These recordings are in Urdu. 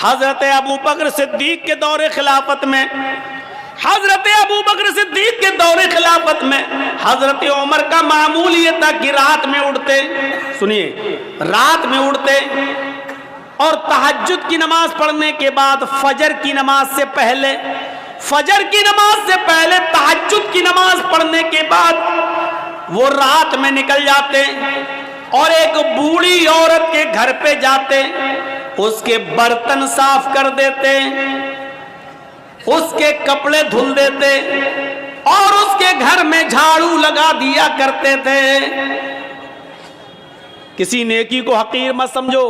حضرت ابو بکر صدیق کے دور خلافت میں حضرت عمر کا معمول یہ تھا کہ رات میں اٹھتے اور تہجد کی نماز پڑھنے کے بعد فجر کی نماز سے پہلے تہجد کی نماز پڑھنے کے بعد وہ رات میں نکل جاتے اور ایک بوڑھی عورت کے گھر پہ جاتے، اس کے برتن صاف کر دیتے، اس کے کپڑے دھل دیتے اور اس کے گھر میں جھاڑو لگا دیا کرتے تھے۔ کسی نیکی کو حقیر مت سمجھو۔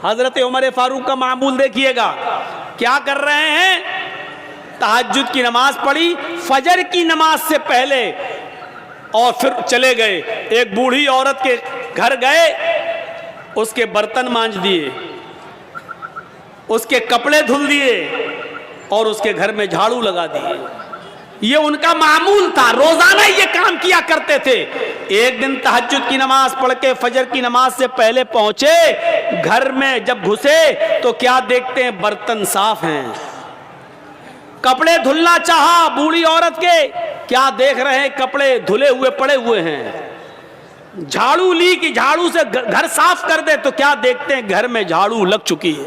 حضرت عمر فاروق کا معمول دیکھیے گا، کیا کر رہے ہیں؟ تہجد کی نماز پڑھی فجر کی نماز سے پہلے اور پھر چلے گئے، ایک بوڑھی عورت کے گھر گئے، اس کے برتن مانج دیے، اس کے کپڑے دھل دیے اور اس کے گھر میں جھاڑو لگا دیے۔ یہ ان کا معمول تھا، روزانہ یہ کام کیا کرتے تھے۔ ایک دن تہجد کی نماز پڑھ کے فجر کی نماز سے پہلے پہنچے، گھر میں جب گھسے تو کیا دیکھتے ہیں؟ برتن صاف ہیں، کپڑے دھلنا چاہا بوڑھی عورت کے، کیا دیکھ رہے ہیں؟ کپڑے دھلے ہوئے پڑے ہوئے ہیں۔ جھاڑو لی کہ جھاڑو سے گھر صاف کر دے تو کیا دیکھتے ہیں؟ گھر میں جھاڑو لگ چکی ہے۔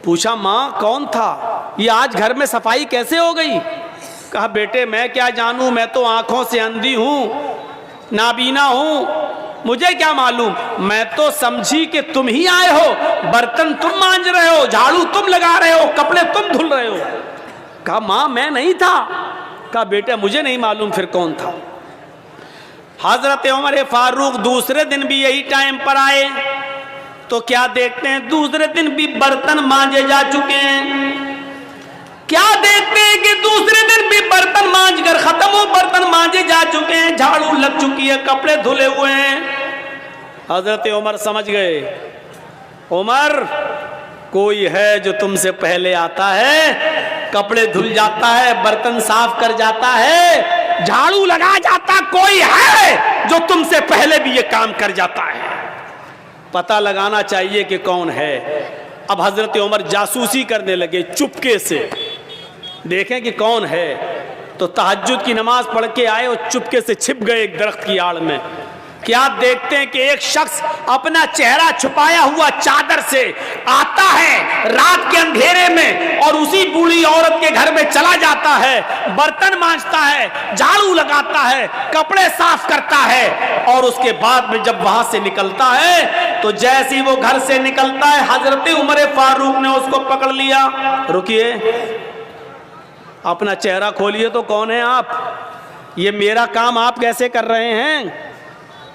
پوچھا ماں کون تھا؟ یہ آج گھر میں صفائی کیسے ہو گئی؟ کہا بیٹے میں کیا جانوں، میں تو آنکھوں سے اندھی ہوں، نابینا ہوں، مجھے کیا معلوم، میں تو سمجھی کہ تم ہی آئے ہو، برتن تم مانج رہے ہو، جھاڑو تم لگا رہے ہو، کپڑے تم دھل رہے ہو۔ کہا ماں میں نہیں تھا۔ کہا بیٹا مجھے نہیں معلوم پھر کون تھا۔ حضرت عمر فاروق دوسرے دن بھی یہی ٹائم پر آئے تو کیا دیکھتے ہیں؟ دوسرے دن بھی برتن مانجے جا چکے ہیں۔ کیا دیکھتے ہیں کہ دوسرے دن بھی برتن مانج کر ختم ہو، برتن مانجے جا چکے ہیں، جھاڑو لگ چکی ہے، کپڑے دھلے ہوئے ہیں۔ حضرت عمر سمجھ گئے، عمر کوئی ہے جو تم سے پہلے آتا ہے، کپڑے دھل جاتا ہے، برتن صاف کر جاتا ہے، جھاڑو لگا جاتا، کوئی ہے جو تم سے پہلے بھی یہ کام کر جاتا ہے۔ پتہ لگانا چاہیے کہ کون ہے۔ اب حضرت عمر جاسوسی کرنے لگے، چپکے سے دیکھیں کہ کون ہے۔ تو تہجد کی نماز پڑھ کے آئے اور چپکے سے چھپ گئے ایک درخت کی آڑ میں۔ کیا دیکھتے ہیں کہ ایک شخص اپنا چہرہ چھپایا ہوا چادر سے آتا ہے رات کے اندھیرے میں اور اسی بوڑھی عورت کے گھر میں چلا جاتا ہے، برتن مانجتا ہے، جھاڑو لگاتا ہے، کپڑے صاف کرتا ہے، اور اس کے بعد میں جب وہاں سے نکلتا ہے تو جیسے وہ گھر سے نکلتا ہے حضرت عمر فاروق نے اس کو پکڑ لیا۔ رکیے، اپنا چہرہ کھولیے تو کون ہیں آپ؟ یہ میرا کام آپ کیسے کر رہے ہیں؟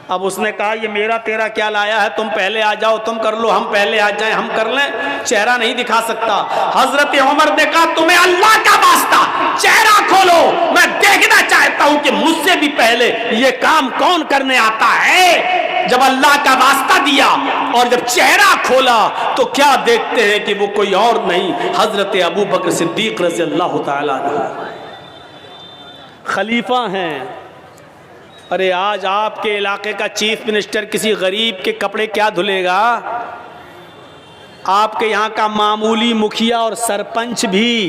اب اس نے کہا یہ میرا تیرا کیا لایا ہے، تم پہلے آ جاؤ، تم کر لو، ہم پہلے آ جائیں، ہم کر لیں، چہرہ نہیں دکھا سکتا۔ حضرت عمر نے کہا تمہیں اللہ کا واسطہ چہرہ کھولو، میں دیکھنا چاہتا ہوں کہ مجھ سے بھی پہلے یہ کام کون کرنے آتا ہے۔ جب اللہ کا واسطہ دیا اور جب چہرہ کھولا تو کیا دیکھتے ہیں کہ وہ کوئی اور نہیں، حضرت ابو بکر صدیق رضی اللہ تعالیٰ عنہ خلیفہ ہیں۔ ارے آج آپ کے علاقے کا چیف منسٹر کسی غریب کے کپڑے کیا دھلے گا؟ آپ کے یہاں کا معمولی مکھیا اور سرپنچ بھی،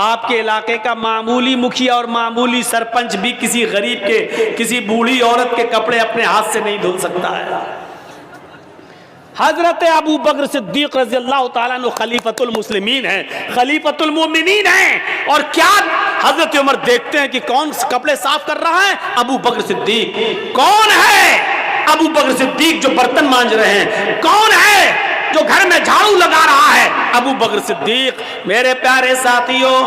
آپ کے علاقے کا معمولی مکھیا اور معمولی سرپنچ بھی کسی غریب کے، کسی بوڑھی عورت کے کپڑے اپنے ہاتھ سے نہیں دھل سکتا ہے۔ حضرت ابو بکر صدیق رضی اللہ تعالیٰ عنہ خلیفۃ المسلمین ہیں، خلیفۃ المومنین ہیں، اور کیا حضرت عمر دیکھتے ہیں کہ کون کپڑے صاف کر رہا ہے؟ ابو بکر صدیق۔ کون ہے ابو بکر صدیق جو برتن مانج رہے ہیں؟ کون ہے جو گھر میں جھاڑو لگا رہا ہے؟ ابو بکر صدیق۔ میرے پیارے ساتھیوں،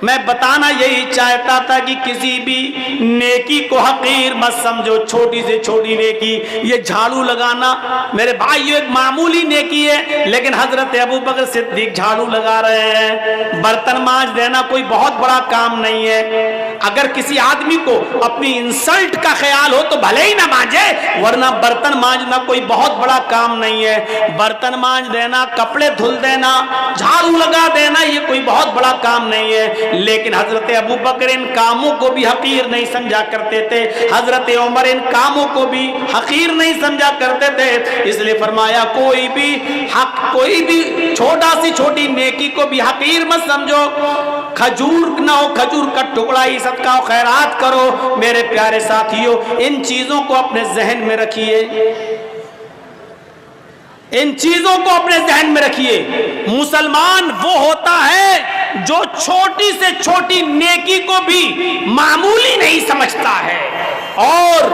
میں بتانا یہی چاہتا تھا کہ کسی بھی نیکی کو حقیر مت سمجھو، چھوٹی سے چھوٹی نیکی، یہ جھاڑو لگانا میرے بھائی یہ ایک معمولی نیکی ہے، لیکن حضرت ابو بکر صدیق جھاڑو لگا رہے ہیں، برتن مانج دینا کوئی بہت بڑا کام نہیں ہے۔ اگر کسی آدمی کو اپنی انسلٹ کا خیال ہو تو بھلے ہی نہ مانجے، ورنہ برتن مانجنا کوئی بہت بڑا کام نہیں ہے۔ برتن مانج دینا، کپڑے دھل دینا، جھاڑو لگا دینا، یہ کوئی بہت بڑا کام نہیں ہے۔ لیکن حضرت ابو بکر ان کاموں کو بھی حقیر نہیں سمجھا کرتے تھے، حضرت عمر ان کاموں کو بھی حقیر نہیں سمجھا کرتے تھے۔ اس لیے فرمایا کوئی بھی چھوٹا سی چھوٹی نیکی کو بھی حقیر مت سمجھو۔ کھجور نہ ہو، کھجور کا ٹکڑا ہی صدقہ و خیرات کرو۔ میرے پیارے ساتھیوں، ان چیزوں کو اپنے ذہن میں رکھیے، ان چیزوں کو اپنے ذہن میں رکھیے۔ مسلمان وہ ہوتا ہے جو چھوٹی سے چھوٹی نیکی کو بھی معمولی نہیں سمجھتا ہے، اور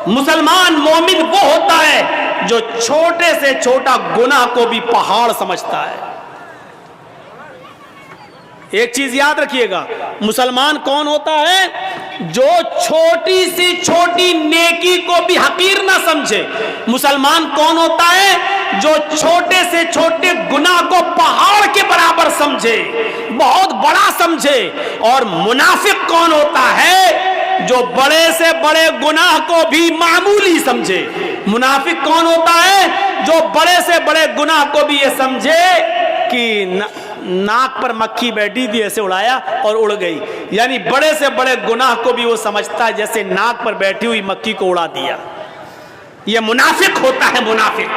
مسلمان مومن وہ ہوتا ہے جو چھوٹے سے چھوٹا گناہ کو بھی پہاڑ سمجھتا ہے۔ ایک چیز یاد رکھیے گا، مسلمان کون ہوتا ہے؟ جو چھوٹی سی چھوٹی نیکی کو بھی حقیر نہ سمجھے۔ مسلمان کون ہوتا ہے؟ جو چھوٹے سے چھوٹے گناہ کو پہاڑ کے برابر سمجھے، بہت بڑا سمجھے۔ اور منافق کون ہوتا ہے؟ جو بڑے سے بڑے گناہ کو بھی معمولی سمجھے۔ منافق کون ہوتا ہے؟ جو بڑے سے بڑے گناہ کو بھی یہ سمجھے کہ ناک پر مکھی بیٹھی تھی، ایسے اڑایا اور اڑ گئی، یعنی بڑے سے بڑے گناہ کو بھی وہ سمجھتا ہے جیسے ناک پر بیٹھی ہوئی مکھی کو اڑا دیا۔ یہ منافق ہوتا ہے، منافق۔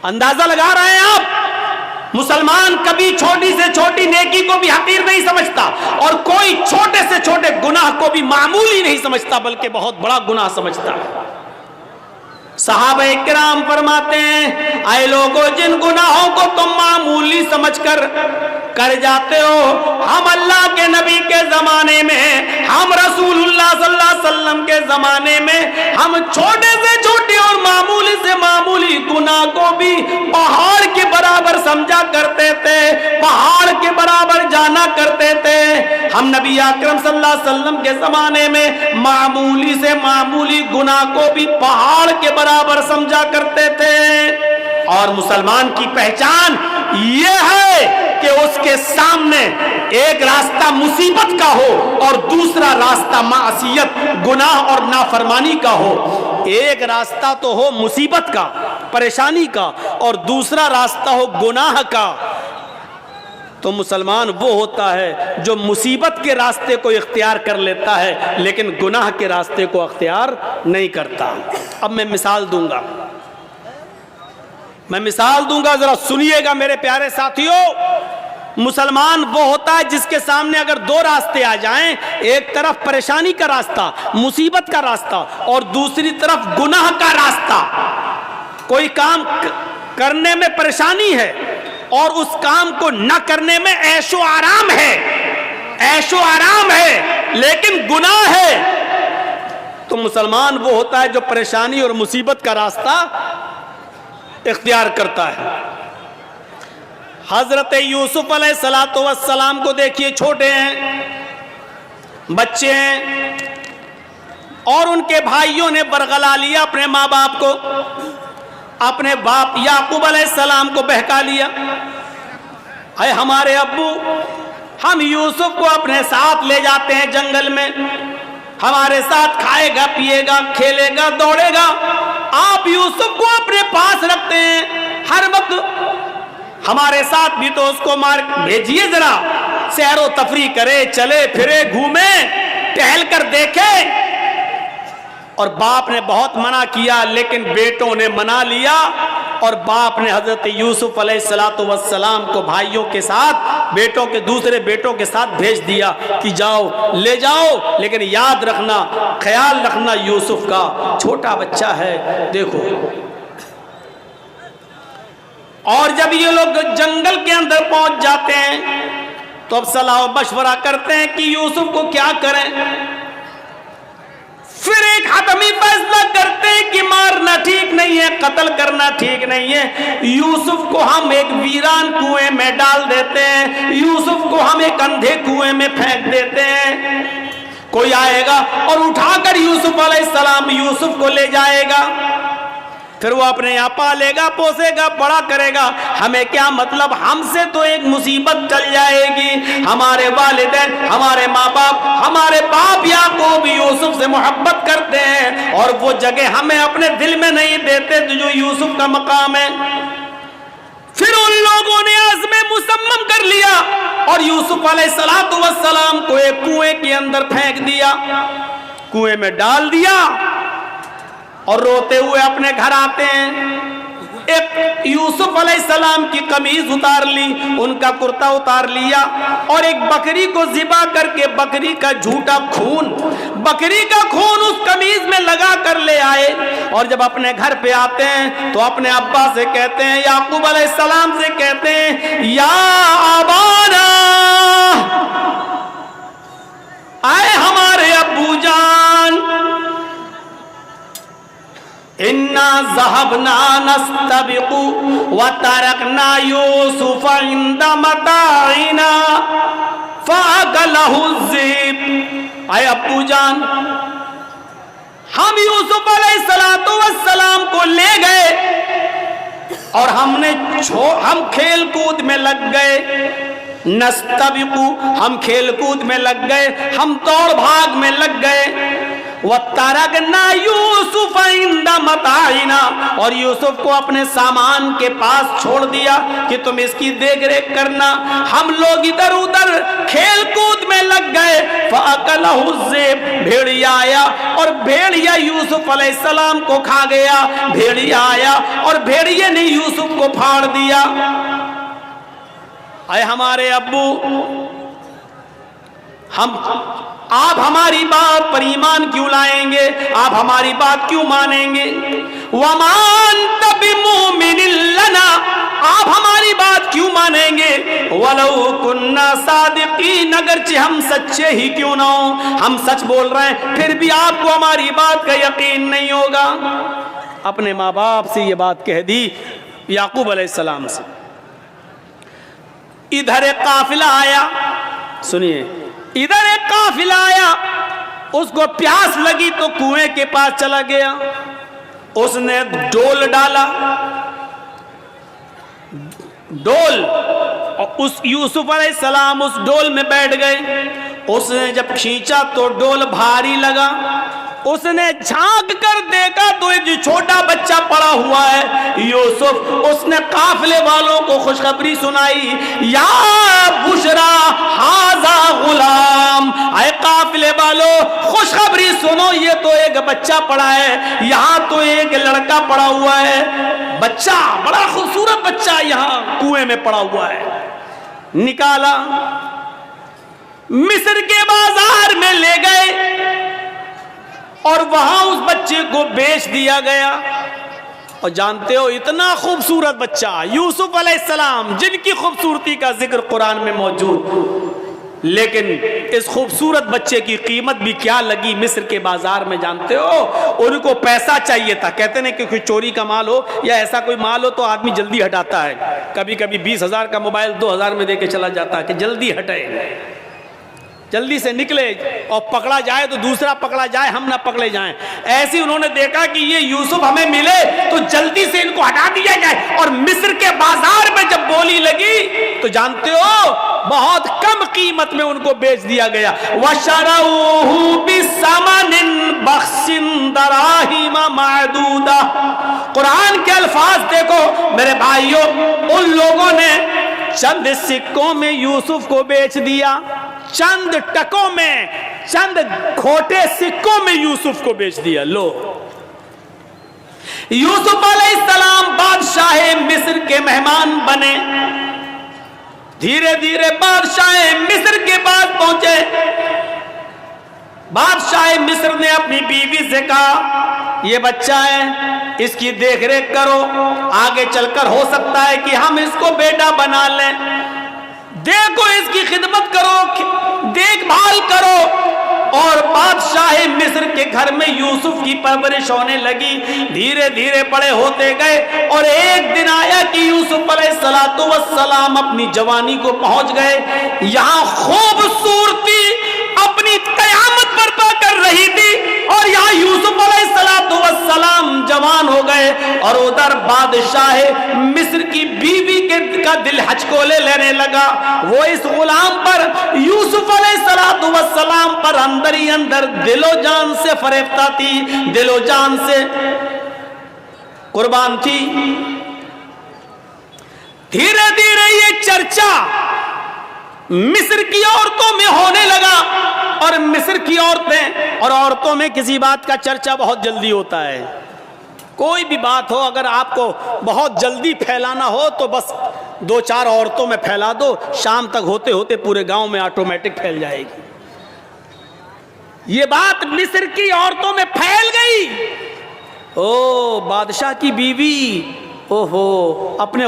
اندازہ لگا رہے ہیں آپ؟ مسلمان کبھی چھوٹی سے چھوٹی نیکی کو بھی حقیر نہیں سمجھتا، اور کوئی چھوٹے سے چھوٹے گناہ کو بھی معمولی نہیں سمجھتا بلکہ بہت بڑا گناہ سمجھتا ہے۔ صحابہ کرام فرماتے ہیں، اے لوگو جن گناہوں کو تم معمولی سمجھ کر جاتے ہو، ہم اللہ کے نبی کے زمانے میں، ہم رسول اللہ صلی اللہ علیہ وسلم کے زمانے میں، ہم چھوٹے سے چھوٹے اور معمولی سے معمولی گناہ کو بھی پہاڑ کے برابر سمجھا کرتے تھے، پہاڑ کے برابر جانا کرتے تھے۔ ہم نبی اکرم صلی اللہ علیہ وسلم کے زمانے میں معمولی سے معمولی گناہ کو بھی پہاڑ کے برابر سمجھا کرتے تھے۔ اور مسلمان کی پہچان یہ ہے کہ اس کے سامنے ایک راستہ مصیبت کا ہو اور دوسرا راستہ معصیت، گناہ اور نافرمانی کا ہو۔ ایک راستہ تو ہو مصیبت کا، پریشانی کا، اور دوسرا راستہ ہو گناہ کا۔ تو مسلمان وہ ہوتا ہے جو مصیبت کے راستے کو اختیار کر لیتا ہے لیکن گناہ کے راستے کو اختیار نہیں کرتا۔ اب میں مثال دوں گا، ذرا سنیے گا میرے پیارے ساتھیوں۔ مسلمان وہ ہوتا ہے جس کے سامنے اگر دو راستے آ جائیں، ایک طرف پریشانی کا راستہ، مصیبت کا راستہ، اور دوسری طرف گناہ کا راستہ۔ کوئی کام کرنے میں پریشانی ہے اور اس کام کو نہ کرنے میں عیش و آرام ہے لیکن گناہ ہے، تو مسلمان وہ ہوتا ہے جو پریشانی اور مصیبت کا راستہ اختیار کرتا ہے۔ حضرت یوسف علیہ السلام کو دیکھیے، چھوٹے ہیں، بچے ہیں، اور ان کے بھائیوں نے برگلا لیا اپنے ماں باپ کو، اپنے باپ یعقوب علیہ السلام کو بہکا لیا۔ اے ہمارے ابو، ہم یوسف کو اپنے ساتھ لے جاتے ہیں جنگل میں، ہمارے ساتھ کھائے گا، پیے گا، کھیلے گا، دوڑے گا، آپ یوسف کو اپنے پاس رکھتے ہیں ہر وقت، ہمارے ساتھ بھی تو اس کو مار بھیجیے، ذرا سیر و تفریح کرے، چلے پھرے، گھومے، ٹہل کر دیکھے۔ اور باپ نے بہت منع کیا لیکن بیٹوں نے منا لیا، اور باپ نے حضرت یوسف علیہ السلام کو بھائیوں کے ساتھ، بیٹوں کے دوسرے بیٹوں کے ساتھ بھیج دیا کہ جاؤ، لے جاؤ، لیکن یاد رکھنا، خیال رکھنا یوسف کا، چھوٹا بچہ ہے، دیکھو۔ اور جب یہ لوگ جنگل کے اندر پہنچ جاتے ہیں تو اب صلاح و مشورہ کرتے ہیں کہ یوسف کو کیا کریں۔ پھر ایک حتمی فیصلہ کرتے ہیں کہ مارنا ٹھیک نہیں ہے، قتل کرنا ٹھیک نہیں ہے، یوسف کو ہم ایک ویران کنویں میں ڈال دیتے ہیں، یوسف کو ہم ایک اندھے کنویں میں پھینک دیتے ہیں، کوئی آئے گا اور اٹھا کر یوسف علیہ السلام یوسف کو لے جائے گا۔ پھر وہ اپنے یہاں پالے گا، پوسے گا، بڑا کرے گا، ہمیں کیا مطلب؟ ہم سے تو ایک مصیبت چل جائے گی۔ ہمارے والدین، ہمارے ماں باپ، ہمارے باپ یعقوب یوسف سے محبت کرتے ہیں اور وہ جگہ ہمیں اپنے دل میں نہیں دیتے جو یوسف کا مقام ہے۔ پھر ان لوگوں نے عزم مصمم کر لیا اور یوسف علیہ السلام کو ایک کنویں کے اندر پھینک دیا، کنویں میں ڈال دیا، اور روتے ہوئے اپنے گھر آتے ہیں۔ ایک یوسف علیہ السلام کی قمیض اتار لی، ان کا کرتا اتار لیا، اور ایک بکری کو ذبح کر کے بکری کا جھوٹا خون، بکری کا خون اس قمیض میں لگا کر لے آئے، اور جب اپنے گھر پہ آتے ہیں تو اپنے ابا سے کہتے ہیں، یعقوب علیہ السلام سے کہتے ہیں، یا ابانا، آئے ہمارے ابو جان، انا ذهبنا نستبق وتركنا يوسف عند متاعنا فاكله الذئب۔ اے ابو جان، ہم یوسف علیہ السلام کو لے گئے اور ہم کھیل کود میں لگ گئے، نستبق، ہم کھیل کود میں لگ گئے، ہم دوڑ بھاگ میں لگ گئے، وَتَرَكْنَا يُوسُفَ عِنْدَ مَتَاعِنَا، اور یوسف کو اپنے سامان کے پاس چھوڑ دیا کہ تم اس کی دیکھ ریکھ کرنا۔ ہم لوگ ادھر ادھر کھیل کود میں لگ گئے، فَأَكَلَهُ الذِّئْبُ، بھیڑیا آیا اور بھیڑیا یوسف علیہ السلام کو کھا گیا۔ بھیڑیا آیا اور بھیڑیے نے یوسف کو پھاڑ دیا۔ اے ہمارے ابو، آپ ہماری بات پر ایمان کیوں لائیں گے؟ آپ ہماری بات کیوں مانیں گے؟ وَمَا أَنْتَ بِمُؤْمِنٍ لَنَا، آپ ہماری بات کیوں مانیں گے؟ وَلَوْ كُنَّا صَادِقِينَ، اگرچہ ہم سچے ہی کیوں نہ ہوں، ہم سچ بول رہے ہیں، پھر بھی آپ کو ہماری بات کا یقین نہیں ہوگا۔ اپنے ماں باپ سے یہ بات کہہ دی یعقوب علیہ السلام سے۔ ادھر ایک قافلہ آیا، سنیے، ادھر ایک قافلہ آیا، اس کو پیاس لگی تو کنویں کے پاس چلا گیا، اس نے ڈول ڈالا، ڈول، اور اس یوسف علیہ السلام اس ڈول میں بیٹھ گئے۔ اس نے جب کھینچا تو ڈول بھاری لگا، اس نے جھانک کر دیکھا تو ایک چھوٹا بچہ پڑا ہوا ہے یوسف۔ اس نے قافلے والوں کو خوشخبری سنائی، یا بشرا ھذا غلام، اے قافلے والوں خوشخبری سنو، یہ تو ایک بچہ پڑا ہے، یہاں تو ایک لڑکا پڑا ہوا ہے، بچہ، بڑا خوبصورت بچہ یہاں کنویں میں پڑا ہوا ہے۔ نکالا، مصر کے بازار میں لے گئے اور وہاں اس بچے کو بیچ دیا گیا۔ اور جانتے ہو، اتنا خوبصورت بچہ یوسف علیہ السلام، جن کی خوبصورتی کا ذکر قرآن میں موجود، لیکن اس خوبصورت بچے کی قیمت بھی کیا لگی مصر کے بازار میں، جانتے ہو؟ ان کو پیسہ چاہیے تھا، کہتے ہیں کہ کوئی چوری کا مال ہو یا ایسا کوئی مال ہو تو آدمی جلدی ہٹاتا ہے، کبھی کبھی 20,000 کا موبائل 2,000 میں دے کے چلا جاتا ہے کہ جلدی ہٹے، جلدی سے نکلے اور پکڑا جائے تو دوسرا پکڑا جائے، ہم نہ پکڑے جائیں۔ ایسی انہوں نے دیکھا کہ یہ یوسف ہمیں ملے تو جلدی سے ان کو ہٹا دیا جائے، اور مصر کے بازار میں جب بولی لگی تو جانتے ہو بہت کم قیمت میں ان کو بیچ دیا گیا۔ وَشَرَوْهُ بِثَمَنٍ بَخْسٍ دَرَاهِمَ مَعْدُودَةٍ، قرآن کے الفاظ دیکھو میرے بھائیوں، ان لوگوں نے چند سکوں میں یوسف کو بیچ دیا، چند ٹکوں میں، چند کھوٹے سکوں میں یوسف کو بیچ دیا۔ لو، یوسف علیہ السلام بادشاہ مصر کے مہمان بنے، دھیرے دھیرے بادشاہ مصر کے پاس پہنچے۔ بادشاہ مصر نے اپنی بیوی سے کہا، یہ بچہ ہے، اس کی دیکھ ریکھ کرو، آگے چل کر ہو سکتا ہے کہ ہم اس کو بیٹا بنا لیں، دیکھو اس کی خدمت کرو، دیکھ بھال کرو۔ اور بادشاہ مصر کے گھر میں یوسف کی پرورش ہونے لگی، دھیرے دھیرے بڑے ہوتے گئے، اور ایک دن آیا کہ یوسف علیہ السلام اپنی جوانی کو پہنچ گئے، یہاں خوبصورتی اپنی قیامت برپا کر رہی تھی، اور یہاں یوسف علیہ السلام جوان ہو گئے، اور بادشاہ مصر کی بیوی کا دل ہچکولے لینے لگا. وہ اس غلام پر یوسف علیہ السلام پر اندر ہی اندر دل و جان سے فریفتہ تھی, دل و جان سے قربان تھی. دھیرے دھیرے یہ چرچا مصر کی عورتوں میں ہونے لگا, اور مصر کی عورتیں اور عورتوں میں کسی بات کا چرچا بہت جلدی ہوتا ہے. کوئی بھی بات ہو اگر آپ کو بہت جلدی پھیلانا ہو تو بس 2-4 عورتوں میں پھیلا دو, شام تک ہوتے ہوتے پورے گاؤں میں آٹومیٹک پھیل جائے گی. یہ بات مصر کی عورتوں میں پھیل گئی. او بادشاہ کی بیوی, اوہو اپنے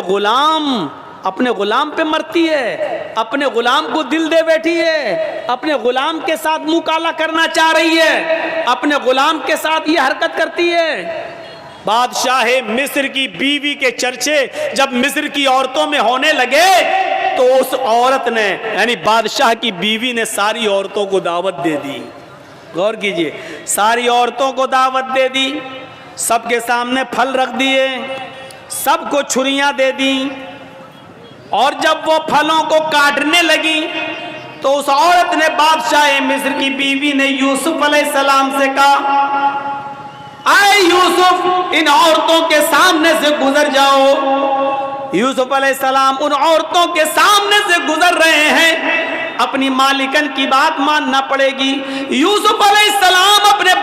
غلام پہ مرتی ہے, اپنے غلام کو دل دے بیٹھی ہے, اپنے غلام کے ساتھ منہ کالا کرنا چاہ رہی ہے, اپنے غلام کے ساتھ یہ حرکت کرتی ہے. بادشاہ مصر کی بیوی کے چرچے جب مصر کی عورتوں میں ہونے لگے تو اس عورت نے یعنی بادشاہ کی بیوی نے ساری عورتوں کو دعوت دے دی. غور کیجئے, ساری عورتوں کو دعوت دے دی, سب کے سامنے پھل رکھ دیے, سب کو چھریاں دے دی, اور جب وہ پھلوں کو کاٹنے لگی تو اس عورت نے بادشاہ مصر کی بیوی نے یوسف علیہ السلام سے کہا, اے یوسف ان عورتوں کے سامنے سے گزر جاؤ. یوسف علیہ السلام ان عورتوں کے سامنے سے گزر رہے ہیں, اپنی مالکن کی بات ماننا پڑے گی. یوسف علیہ السلام اپنے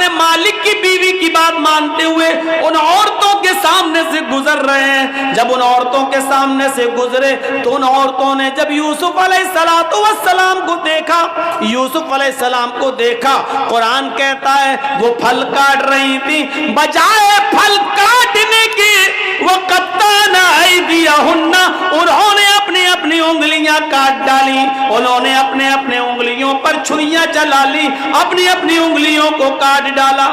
مالک کی بیوی کی بات مانتے ہوئے ان عورتوں کے سامنے سے گزر رہے ہیں. جب ان عورتوں کے سامنے سے گزرے تو ان عورتوں نے جب یوسف علیہ السلام کو دیکھا, یوسف علیہ السلام کو دیکھا, قرآن کہتا ہے وہ پھل کاٹ رہی تھی, بجائے پھل کاٹنے کی وہ قطعنا ایدیہن, انہوں نے اپنی انگلیاں کاٹ ڈالی, انہوں نے اپنے انگلیوں پر چھریاں چلا لی, اپنی انگلیوں کو کاٹ ڈالا.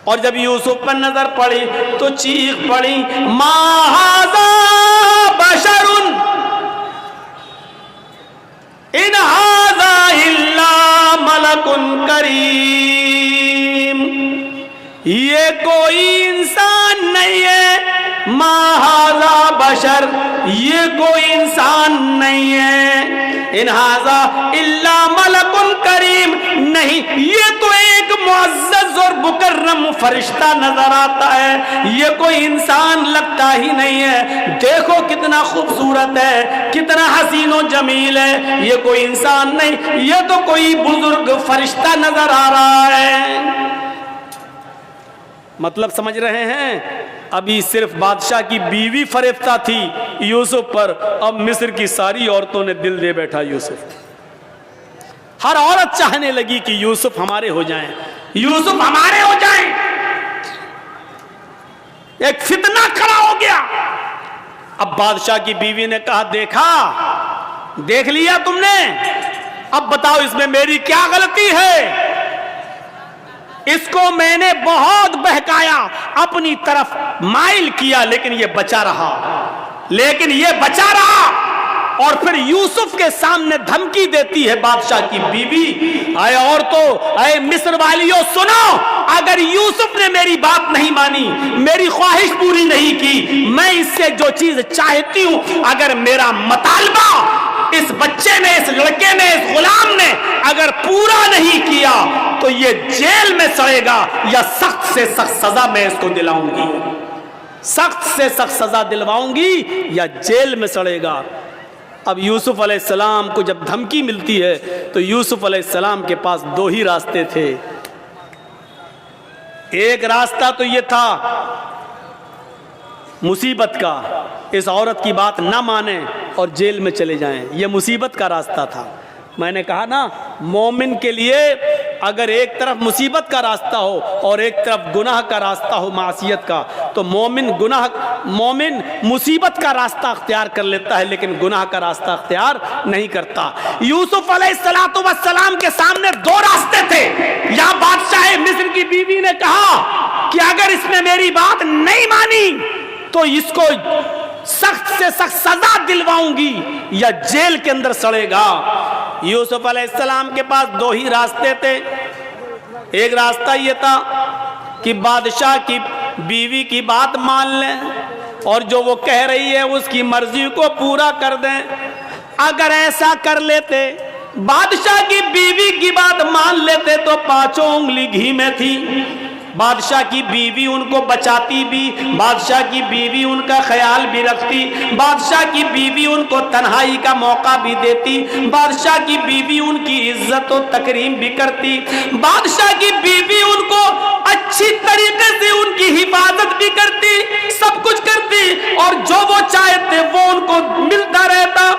اور جب یوسف پر نظر پڑی تو چیخ پڑی, ما ھذا بشر ان ھذا الا ملک کریم, یہ کوئی انسان نہیں ہے, ما ھذا بشر یہ کوئی انسان نہیں ہے, ان ھذا الا ملک کریم نہیں یہ تو ایک معزز اور مکرم فرشتہ نظر آتا ہے, یہ کوئی انسان لگتا ہی نہیں ہے. دیکھو کتنا خوبصورت ہے, کتنا حسین و جمیل ہے, یہ کوئی انسان نہیں, یہ تو کوئی بزرگ فرشتہ نظر آ رہا ہے. مطلب سمجھ رہے ہیں؟ ابھی صرف بادشاہ کی بیوی فریفتہ تھی یوسف پر, اب مصر کی ساری عورتوں نے دل دے بیٹھا یوسف. ہر عورت چاہنے لگی کہ یوسف ہمارے ہو جائیں, یوسف ہمارے ہو جائیں. ایک فتنہ کھڑا ہو گیا. اب بادشاہ کی بیوی نے کہا, دیکھ لیا تم نے, اب بتاؤ اس میں میری کیا غلطی ہے؟ اس کو میں نے بہت بہکایا, اپنی طرف مائل کیا, لیکن یہ بچا رہا. اور پھر یوسف کے سامنے دھمکی دیتی ہے بادشاہ کی بیوی, اے عورتوں, اے مصر والیوں سنو, اگر یوسف نے میری بات نہیں مانی, میری خواہش پوری نہیں کی, میں اس سے جو چیز چاہتی ہوں, اگر میرا مطالبہ اس بچے نے, اس لڑکے نے, اس غلام نے اگر پورا نہیں کیا تو یہ جیل میں سڑے گا, یا سخت سے سخت سزا میں اس کو دلاؤں گی, سخت سے سخت سزا دلواؤں گی یا جیل میں سڑے گا. اب یوسف علیہ السلام کو جب دھمکی ملتی ہے تو یوسف علیہ السلام کے پاس 2 ہی راستے تھے. ایک راستہ تو یہ تھا مصیبت کا, اس عورت کی بات نہ مانیں اور جیل میں چلے جائیں, یہ مصیبت کا راستہ تھا. میں نے کہا نا, مومن کے لیے اگر ایک طرف مصیبت کا راستہ ہو اور ایک طرف گناہ کا راستہ ہو, معصیت کا, تو مومن مصیبت کا راستہ اختیار کر لیتا ہے لیکن گناہ کا راستہ اختیار نہیں کرتا. یوسف علیہ السلام کے سامنے 2 راستے تھے. یہاں بادشاہ مصر کی بیوی نے کہا کہ اگر اس نے میری بات نہیں مانی تو اس کو سخت سے سخت سزا دلواؤں گی یا جیل کے اندر سڑے گا. یوسف علیہ السلام کے پاس 2 ہی راستے تھے. ایک راستہ یہ تھا کہ بادشاہ کی بیوی کی بات مان لیں اور جو وہ کہہ رہی ہے اس کی مرضی کو پورا کر دیں. اگر ایسا کر لیتے، بادشاہ کی بیوی کی بات مان لیتے تو پانچوں انگلی گھی میں تھی. بادشاہ کی بیوی ان کو بچاتی بھی، بادشاہ کی بیوی ان کا خیال بھی رکھتی، بادشاہ کی بیوی ان کو تنہائی کا موقع بھی دیتی، بادشاہ کی بیوی ان کی عزت و تکریم بھی کرتی، بادشاہ کی بیوی ان کو اچھی طریقے سے ان کی حفاظت بھی کرتی، سب کچھ کرتی، اور جو وہ چاہتے وہ ان کو ملتا رہتا.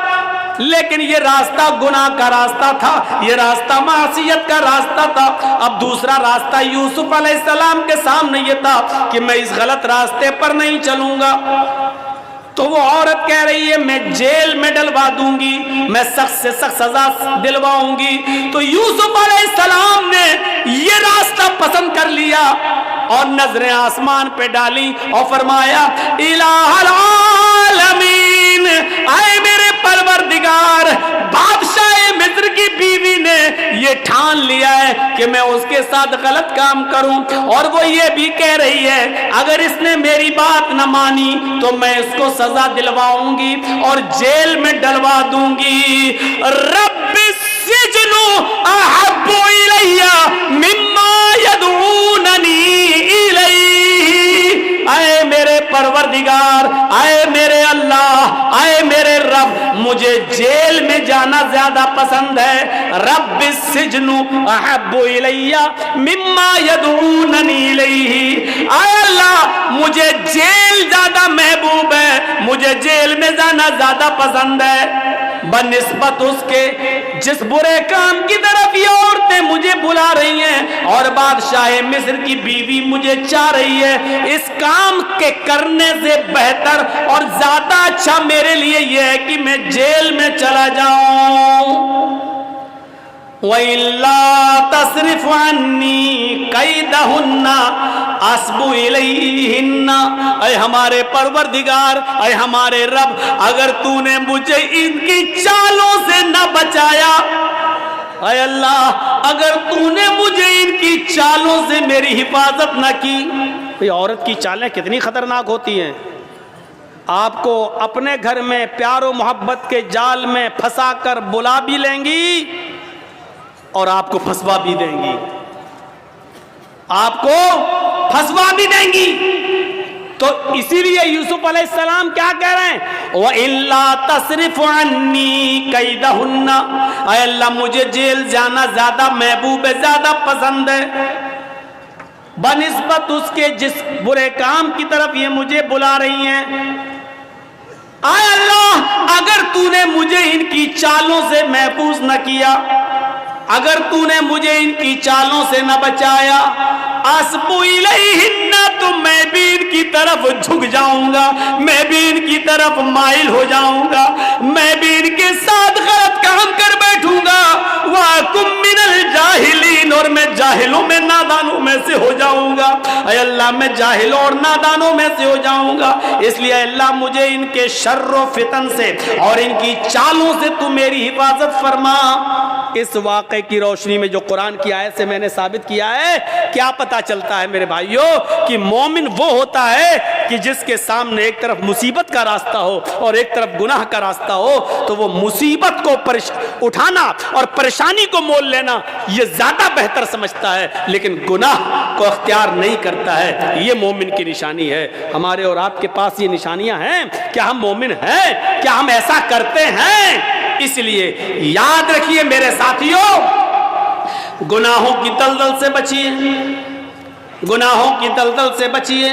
لیکن یہ راستہ گناہ کا راستہ تھا، یہ راستہ معصیت کا راستہ تھا. اب دوسرا راستہ یوسف علیہ السلام کے سامنے یہ تھا کہ میں اس غلط راستے پر نہیں چلوں گا. تو وہ عورت کہہ رہی ہے میں جیل میں ڈلوا دوں گی، میں سخت سے سخت سزا دلواؤں گی. تو یوسف علیہ السلام نے یہ راستہ پسند کر لیا اور نظریں آسمان پہ ڈالی اور فرمایا الہ العالمین، اے میرے پروردگار، بادشاہ مصر کی بیوی نے یہ ٹھان لیا ہے کہ میں اس کے ساتھ غلط کام کروں، اور وہ یہ بھی کہہ رہی ہے اگر اس نے میری بات نہ مانی تو میں اس کو سزا دلواؤں گی اور جیل میں ڈلوا دوں گی. رب السجن احب الی مما یدعوننی الیہ، اے میرے پروردگار، اے میرے اللہ، اے میرے رب، مجھے جیل میں جانا زیادہ پسند ہے. رب السجن احب الی مما یدعوننی الیہ، اے اللہ مجھے جیل زیادہ محبوب ہے، مجھے جیل میں جانا زیادہ پسند ہے بنسبت اس کے جس برے کام کی طرف یہ عورتیں مجھے بلا رہی ہیں اور بادشاہ مصر کی بیوی مجھے چاہ رہی ہے. اس کام کے کرنے سے بہتر اور زیادہ اچھا میرے لیے یہ ہے کہ میں جیل میں چلا جاؤں. وَإِلَّا تَصْرِفْ عَنِّي كَيْدَهُنَّ أَصْبُ إِلَيْهِنَّ، اے ہمارے پروردگار، اے ہمارے رب، اگر تو نے مجھے ان کی چالوں سے نہ بچایا، اے اللہ اگر تو نے مجھے ان کی چالوں سے میری حفاظت نہ کی. یہ عورت کی چالیں کتنی خطرناک ہوتی ہیں. آپ کو اپنے گھر میں پیار و محبت کے جال میں پھنسا کر بلا بھی لیں گی اور آپ کو پھنسوا بھی دیں گی، آپ کو پھنسوا بھی دیں گی. تو اسی لیے یوسف علیہ السلام کیا کہہ رہے ہیں وَإِلَّا تَصْرِفْ عَنِّي كَيْدَهُنَّ، اے اللہ مجھے جیل جانا زیادہ محبوب ہے، زیادہ پسند ہے بنسبت اس کے جس برے کام کی طرف یہ مجھے بلا رہی ہیں. اے اللہ اگر تو نے مجھے ان کی چالوں سے محفوظ نہ کیا، اگر تو نے مجھے ان کی چالوں سے نہ بچایا، اسبو الیہن، تو میں بھی ان کی طرف جھک جاؤں گا، میں بھی ان کی طرف مائل ہو جاؤں گا، میں بھی ان کے ساتھ غلط کام کر بیٹھوں گا. وَأَكُن مِّنَ الْجَاهِلِينَ، اور میں جاہلوں میں نادانوں میں سے ہو جاؤں گا. اے اللہ میں جاہلوں اور نادانوں میں سے ہو جاؤں گا. اس لیے اللہ مجھے ان کے شر و فتن سے اور ان کی چالوں سے تو میری حفاظت فرما. اس واقعے کی روشنی میں جو قرآن کی آیت سے میں نے ثابت کیا ہے، کیا پتہ چلتا ہے میرے بھائیوں کہ مومن وہ ہوتا ہے کہ جس کے سامنے ایک طرف مصیبت کا راستہ ہو اور ایک طرف گناہ کا راستہ ہو تو وہ مصیبت کو اٹھانا اور پریشانی کو مول لینا یہ زیادہ بہتر سمجھتا ہے، لیکن گناہ کو اختیار نہیں کرتا ہے. یہ مومن کی نشانی ہے. ہمارے اور آپ کے پاس یہ نشانیاں ہیں. کیا ہم مومن ہیں؟ کیا ہم ایسا کرتے ہیں؟ اس لیے یاد رکھیے میرے ساتھیوں، گناہوں کی دلدل سے بچیے، گناہوں کی دلدل سے بچیے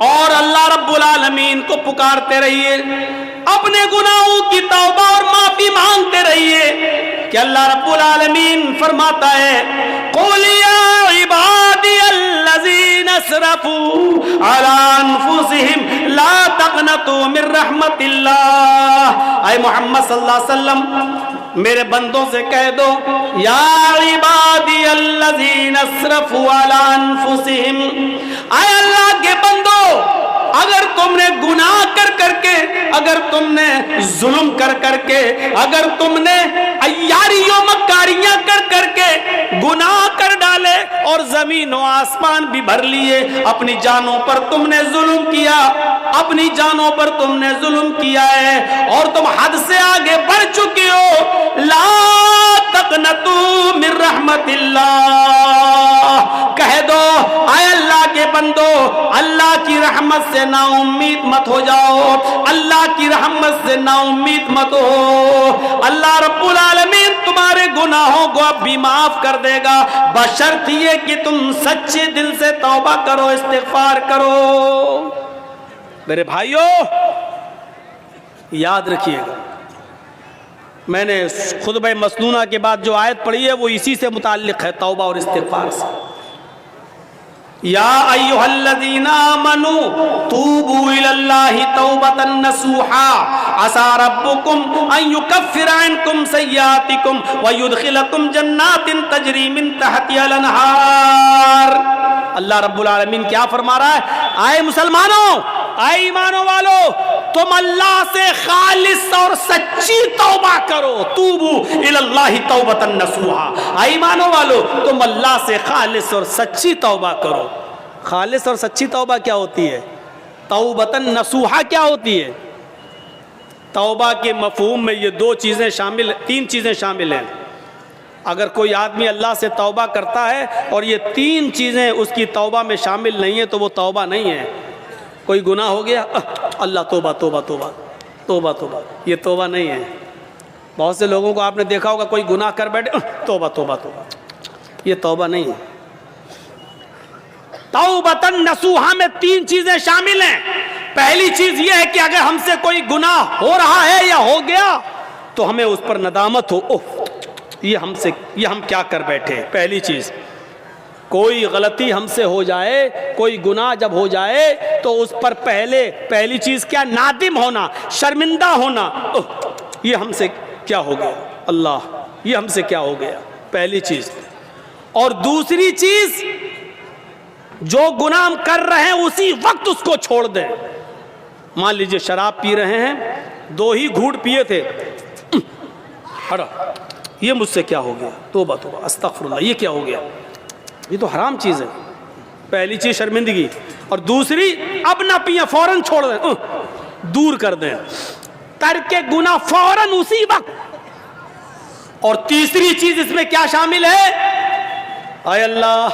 اور اللہ رب العالمین کو پکارتے رہیے، اپنے گناہوں کی توبہ اور معافی مانگتے رہیے کہ اللہ رب العالمین فرماتا ہے قُلْ يَا عِبَادِيَ الَّذِينَ اسْرَفُوا عَلَىٰ أَنفُسِهِمْ لَا تَقْنَطُوا مِن رَحْمَةِ اللَّهِ. اے محمد صلی اللہ علیہ وسلم میرے بندوں سے کہہ دو یا عبادی الذین اسرفوا علی انفسہم، اے اللہ کے بندو، اگر تم نے گناہ کر کر کے، اگر تم نے ظلم کر کر کے، اگر تم نے عیاریوں مکاریاں کر کر کے گناہ کر ڈالے اور زمین و آسمان بھی بھر لیے، اپنی جانوں پر تم نے ظلم کیا، اپنی جانوں پر تم نے ظلم کیا ہے اور تم حد سے آگے بڑھ چکے ہو، لا تقنطوا من رحمت اللہ، کہہ دو اے اللہ کے بندو، اللہ کی رحمت سے نا امید مت ہو جاؤ، اللہ کی رحمت سے نا امید مت ہو، اللہ رب العالمین تمہارے گناہوں کو اب بھی معاف کر دے گا، بشرط یہ کہ تم سچے دل سے توبہ کرو، استغفار کرو۔ میرے بھائیو یاد رکھیے گا، میں نے خطبہ مسنونہ کے بعد جو آیت پڑھی ہے وہ اسی سے متعلق ہے، توبہ اور استغفار سے۔ یا ایھا الذین آمنوا توبوا الی اللہ توبۃ نصوحا عسى ربکم ان یکفر عنکم سیئاتکم ویدخلکم جنات تجری من تحتها الانہار۔ اللہ رب العالمین کیا فرما رہا ہے؟ اے مسلمانوں، اے ایمانوں والو، تم اللہ سے خالص اور سچی توبہ کرو، توبو الی اللہ توبۃ نصوحا، اے ایمانوں والو تم اللہ سے خالص اور سچی توبہ کرو۔ خالص اور سچی توبہ کیا ہوتی ہے؟ توبۃ نصوحا کیا ہوتی ہے؟ توبہ کے مفہوم میں یہ تین چیزیں شامل ہیں۔ اگر کوئی آدمی اللہ سے توبہ کرتا ہے اور یہ تین چیزیں اس کی توبہ میں شامل نہیں ہیں تو وہ توبہ نہیں ہے۔ کوئی گناہ ہو گیا، اللہ توبہ توبہ توبہ توبہ توبہ، یہ توبہ نہیں ہے۔ بہت سے لوگوں کو آپ نے دیکھا ہوگا کوئی گناہ کر بیٹھے، توبہ توبہ توبہ، یہ توبہ نہیں ہے۔ توبۃ نصوحا میں تین چیزیں شامل ہیں۔ پہلی چیز یہ ہے کہ اگر ہم سے کوئی گناہ ہو رہا ہے یا ہو گیا تو ہمیں اس پر ندامت ہو، یہ ہم کیا کر بیٹھے۔ پہلی چیز، کوئی غلطی ہم سے ہو جائے، کوئی گناہ جب ہو جائے تو اس پر پہلی چیز کیا؟ نادم ہونا، شرمندہ ہونا، یہ ہم سے کیا ہو گیا، اللہ یہ ہم سے کیا ہو گیا، پہلی چیز۔ اور دوسری چیز، جو گناہ ہم کر رہے ہیں اسی وقت اس کو چھوڑ دیں۔ مان لیجئے شراب پی رہے ہیں، 2 ہی گھونٹ پیے تھے، یہ مجھ سے کیا ہو گیا، توبہ توبہ استغفر اللہ، یہ کیا ہو گیا، یہ تو حرام چیز ہے۔ پہلی چیز شرمندگی، اور دوسری اب نہ پیئیں، فوراً چھوڑ دیں، دور کر دیں، ترک گناہ فوراً اسی وقت۔ اور تیسری چیز اس میں کیا شامل ہے؟ اے اللہ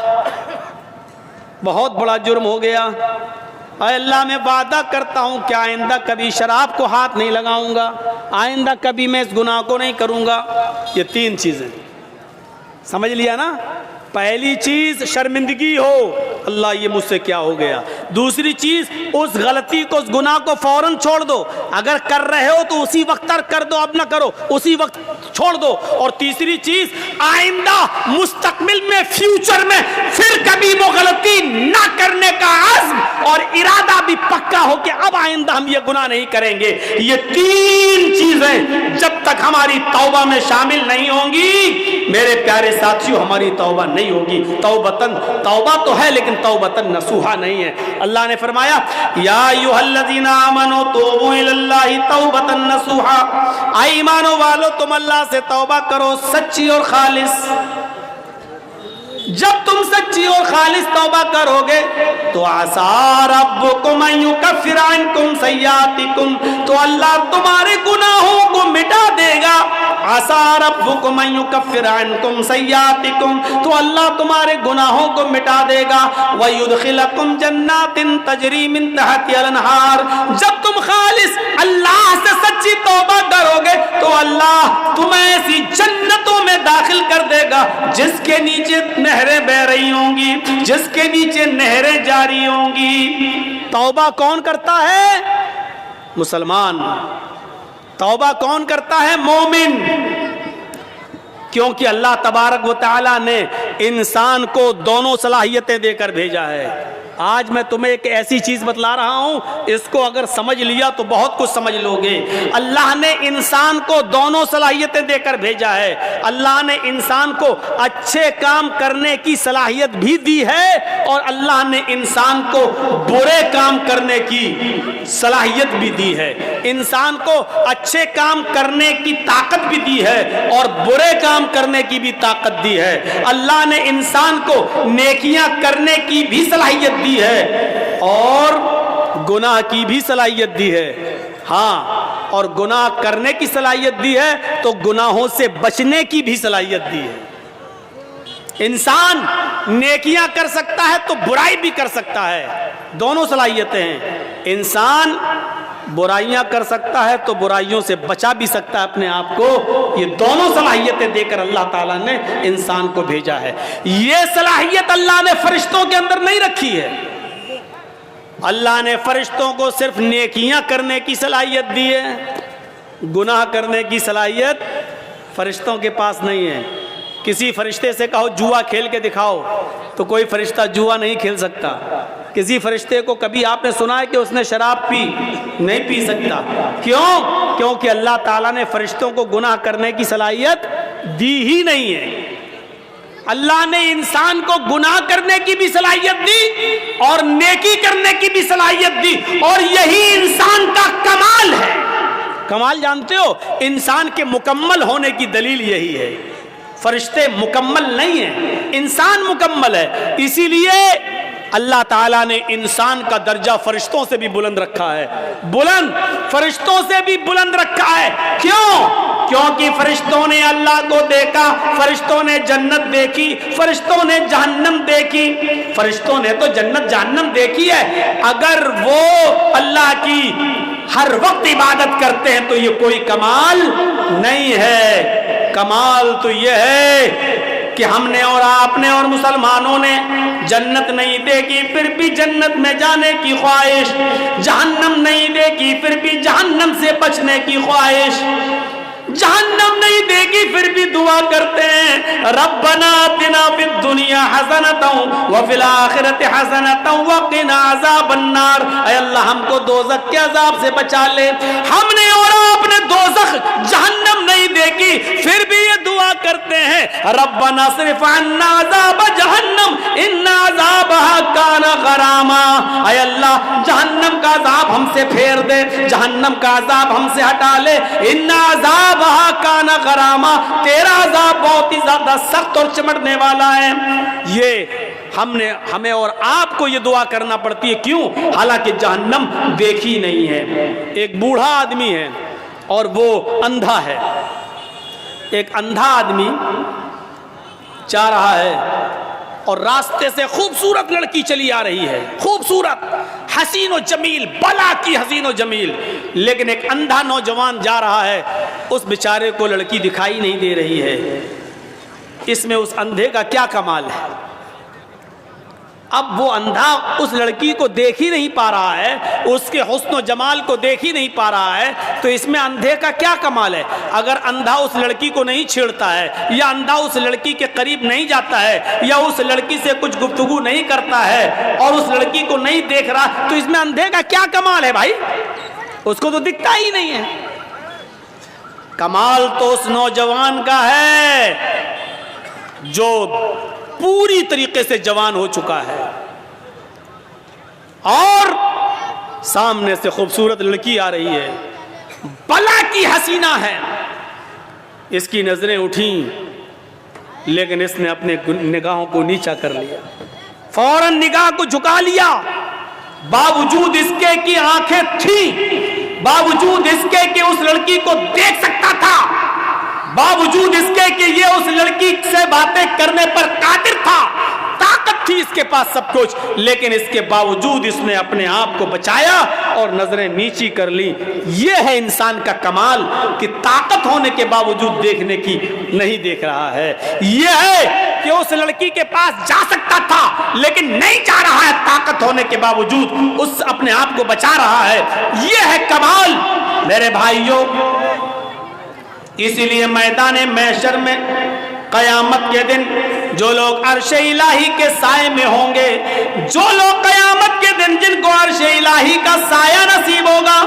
بہت بڑا جرم ہو گیا، اے اللہ میں وعدہ کرتا ہوں کہ آئندہ کبھی شراب کو ہاتھ نہیں لگاؤں گا، آئندہ کبھی میں اس گناہ کو نہیں کروں گا۔ یہ 3 چیزیں سمجھ لیا نا؟ پہلی چیز شرمندگی ہو، اللہ یہ مجھ سے کیا ہو گیا۔ دوسری چیز، اس غلطی کو، اس گناہ کو فوراً چھوڑ دو، اگر کر رہے ہو تو اسی وقت ترک کر دو، اب نہ کرو، اسی وقت چھوڑ دو۔ اور تیسری چیز، آئندہ مستقبل میں، فیوچر میں پھر کبھی وہ غلطی نہ کرنے کا عزم اور ارادہ بھی پکا ہو کہ اب آئندہ ہم یہ گناہ نہیں کریں گے۔ یہ 3 چیزیں جب تک ہماری توبہ میں شامل نہیں ہوں گی میرے پیارے ساتھیوں، ہماری توبہ نہیں ہوگی۔ توبہ تو ہے لیکن توبۃ نصوحا نہیں ہے۔ اللہ نے فرمایا یا ایھا الذین آمنوا توبوا الی اللہ توبۃ نصوحا، اے ایمانوں والو تم اللہ سے توبہ کرو سچی اور خالص۔ جب تم سچی اور خالص توبہ کرو گے تو عسیٰ ربکم ان یکفر عنکم سیئاتکم، تو اللہ تمہارے گناہوں کو مٹا دے گا۔ عسیٰ ربکم ان یکفر عنکم سیئاتکم، تو اللہ تمہارے گناہوں کو مٹا دے گا۔ ویدخلکم جنات تجری من تحتها الانہار، جب تم خالص اللہ سے سچی توبہ کرو گے تو اللہ تمہیں ایسی جنتوں میں داخل کر دے گا جس کے نیچے نہریں بہ رہی ہوں گی، جس کے نیچے نہریں جاری ہوں گی۔ توبہ کون کرتا ہے؟ مسلمان۔ توبہ کون کرتا ہے؟ مومن۔ کیونکہ اللہ تبارک و تعالی نے انسان کو دونوں صلاحیتیں دے کر بھیجا ہے۔ آج میں تمہیں ایک ایسی چیز بتلا رہا ہوں، اس کو اگر سمجھ لیا تو بہت کچھ سمجھ لو گے۔ اللہ نے انسان کو دونوں صلاحیتیں دے کر بھیجا ہے۔ اللہ نے انسان کو اچھے کام کرنے کی صلاحیت بھی دی ہے، اور اللہ نے انسان کو برے کام کرنے کی صلاحیت بھی دی ہے۔ انسان کو اچھے کام کرنے کی طاقت بھی دی ہے اور برے کام کرنے کی بھی طاقت دی ہے۔ اللہ نے انسان کو نیکیاں کرنے کی بھی صلاحیت دی ہے اور گناہ کی بھی صلاحیت دی ہے۔ ہاں، اور گناہ کرنے کی صلاحیت دی ہے تو گناہوں سے بچنے کی بھی صلاحیت دی ہے۔ انسان نیکیاں کر سکتا ہے تو برائی بھی کر سکتا ہے، دونوں صلاحیتیں ہیں۔ انسان برائیاں کر سکتا ہے تو برائیوں سے بچا بھی سکتا ہے اپنے آپ کو۔ یہ دونوں صلاحیتیں دے کر اللہ تعالیٰ نے انسان کو بھیجا ہے۔ یہ صلاحیت اللہ نے فرشتوں کے اندر نہیں رکھی ہے۔ اللہ نے فرشتوں کو صرف نیکیاں کرنے کی صلاحیت دی ہے، گناہ کرنے کی صلاحیت فرشتوں کے پاس نہیں ہے۔ کسی فرشتے سے کہو جوا کھیل کے دکھاؤ تو کوئی فرشتہ جوا نہیں کھیل سکتا۔ کسی فرشتے کو کبھی آپ نے سنا ہے کہ اس نے شراب پی؟ نہیں پی سکتا۔ کیوں؟ کیونکہ اللہ تعالیٰ نے فرشتوں کو گناہ کرنے کی صلاحیت دی ہی نہیں ہے۔ اللہ نے انسان کو گناہ کرنے کی بھی صلاحیت دی اور نیکی کرنے کی بھی صلاحیت دی، اور یہی انسان کا کمال ہے۔ کمال جانتے ہو؟ انسان کے مکمل ہونے کی دلیل یہی ہے۔ فرشتے مکمل نہیں ہیں، انسان مکمل ہے۔ اسی لیے اللہ تعالیٰ نے انسان کا درجہ فرشتوں سے بھی بلند رکھا ہے، بلند فرشتوں سے بھی بلند رکھا ہے۔ کیوں؟ کیونکہ فرشتوں نے اللہ کو دیکھا، فرشتوں نے جنت دیکھی، فرشتوں نے جہنم دیکھی۔ فرشتوں نے تو جنت جہنم دیکھی ہے۔ اگر وہ اللہ کی ہر وقت عبادت کرتے ہیں تو یہ کوئی کمال نہیں ہے۔ کمال تو یہ ہے کہ ہم نے اور آپ نے اور مسلمانوں نے جنت نہیں دیکھی پھر بھی جنت میں جانے کی خواہش، جہنم نہیں دیکھی پھر بھی جہنم سے بچنے کی خواہش، جہنم نہیں دیکھی پھر بھی دعا کرتے ہیں ربنا آتنا فی الدنیا حسنۃ وفی الآخرۃ حسنۃ وقنا عذاب النار۔ اے اللہ ہم کو دوزخ کے عذاب سے بچا لے۔ ہم نے اور آپ نے دوزخ جہنم نہیں دیکھی پھر بھی یہ دعا کرتے ہیں ربنا اصرف عنا عذاب جہنم ان عذابها کان غراما۔ اے اللہ جہنم کا عذاب ہم سے پھیر دے، جہنم کا عذاب ہم سے ہٹا لے۔ ان عذاب کانا غراما، تیرا عذاب بہت ہی زیادہ سخت اور چمٹنے والا ہے۔ یہ ہمیں اور آپ کو یہ دعا کرنا پڑتی ہے۔ کیوں؟ حالانکہ جہنم دیکھی نہیں ہے۔ ایک بوڑھا آدمی ہے اور وہ اندھا ہے۔ ایک اندھا آدمی جا رہا ہے اور راستے سے خوبصورت لڑکی چلی آ رہی ہے، خوبصورت حسین و جمیل، بلا کی حسین و جمیل، لیکن ایک اندھا نوجوان جا رہا ہے، اس بیچارے کو لڑکی دکھائی نہیں دے رہی ہے۔ اس میں اس اندھے کا کیا کمال ہے؟ اب وہ اندھا اس لڑکی کو دیکھ ہی نہیں پا رہا ہے، اس کے حسن و جمال کو دیکھ ہی نہیں پا رہا ہے، تو اس میں اندھے کا کیا کمال ہے؟ اگر اندھا اس لڑکی کو نہیں چھیڑتا ہے، یا اندھا اس لڑکی کے قریب نہیں جاتا ہے، یا اس لڑکی سے کچھ گفتگو نہیں کرتا ہے اور اس لڑکی کو نہیں دیکھ رہا، تو اس میں اندھے کا کیا کمال ہے بھائی؟ اس کو تو دکھتا ہی نہیں ہے۔ کمال تو اس نوجوان کا ہے جو پوری طریقے سے جوان ہو چکا ہے اور سامنے سے خوبصورت لڑکی آ رہی ہے، بلا کی حسینہ ہے، اس کی نظریں اٹھیں لیکن اس نے اپنے نگاہوں کو نیچا کر لیا، فوراً نگاہ کو جھکا لیا، باوجود اس کے کہ آنکھیں تھیں، باوجود اس کے کہ اس لڑکی کو دیکھ سکتا تھا، باوجود اس کے کہ یہ اس لڑکی سے باتیں کرنے پر قادر تھا، طاقت تھی اس کے پاس سب کچھ، لیکن اس کے باوجود اس نے اپنے آپ کو بچایا اور نظریں نیچی کر لی۔ یہ ہے انسان کا کمال کہ طاقت ہونے کے باوجود دیکھنے کی نہیں دیکھ رہا ہے۔ یہ ہے کہ اس لڑکی کے پاس جا سکتا تھا لیکن نہیں جا رہا ہے، طاقت ہونے کے باوجود اس اپنے آپ کو بچا رہا ہے۔ یہ ہے کمال میرے بھائیوں۔ اسی لیے میدان محشر میں قیامت کے دن جو لوگ عرش الہی کے سائے میں ہوں گے، جو لوگ قیامت الہی کا سایہ نصیب ہوگا،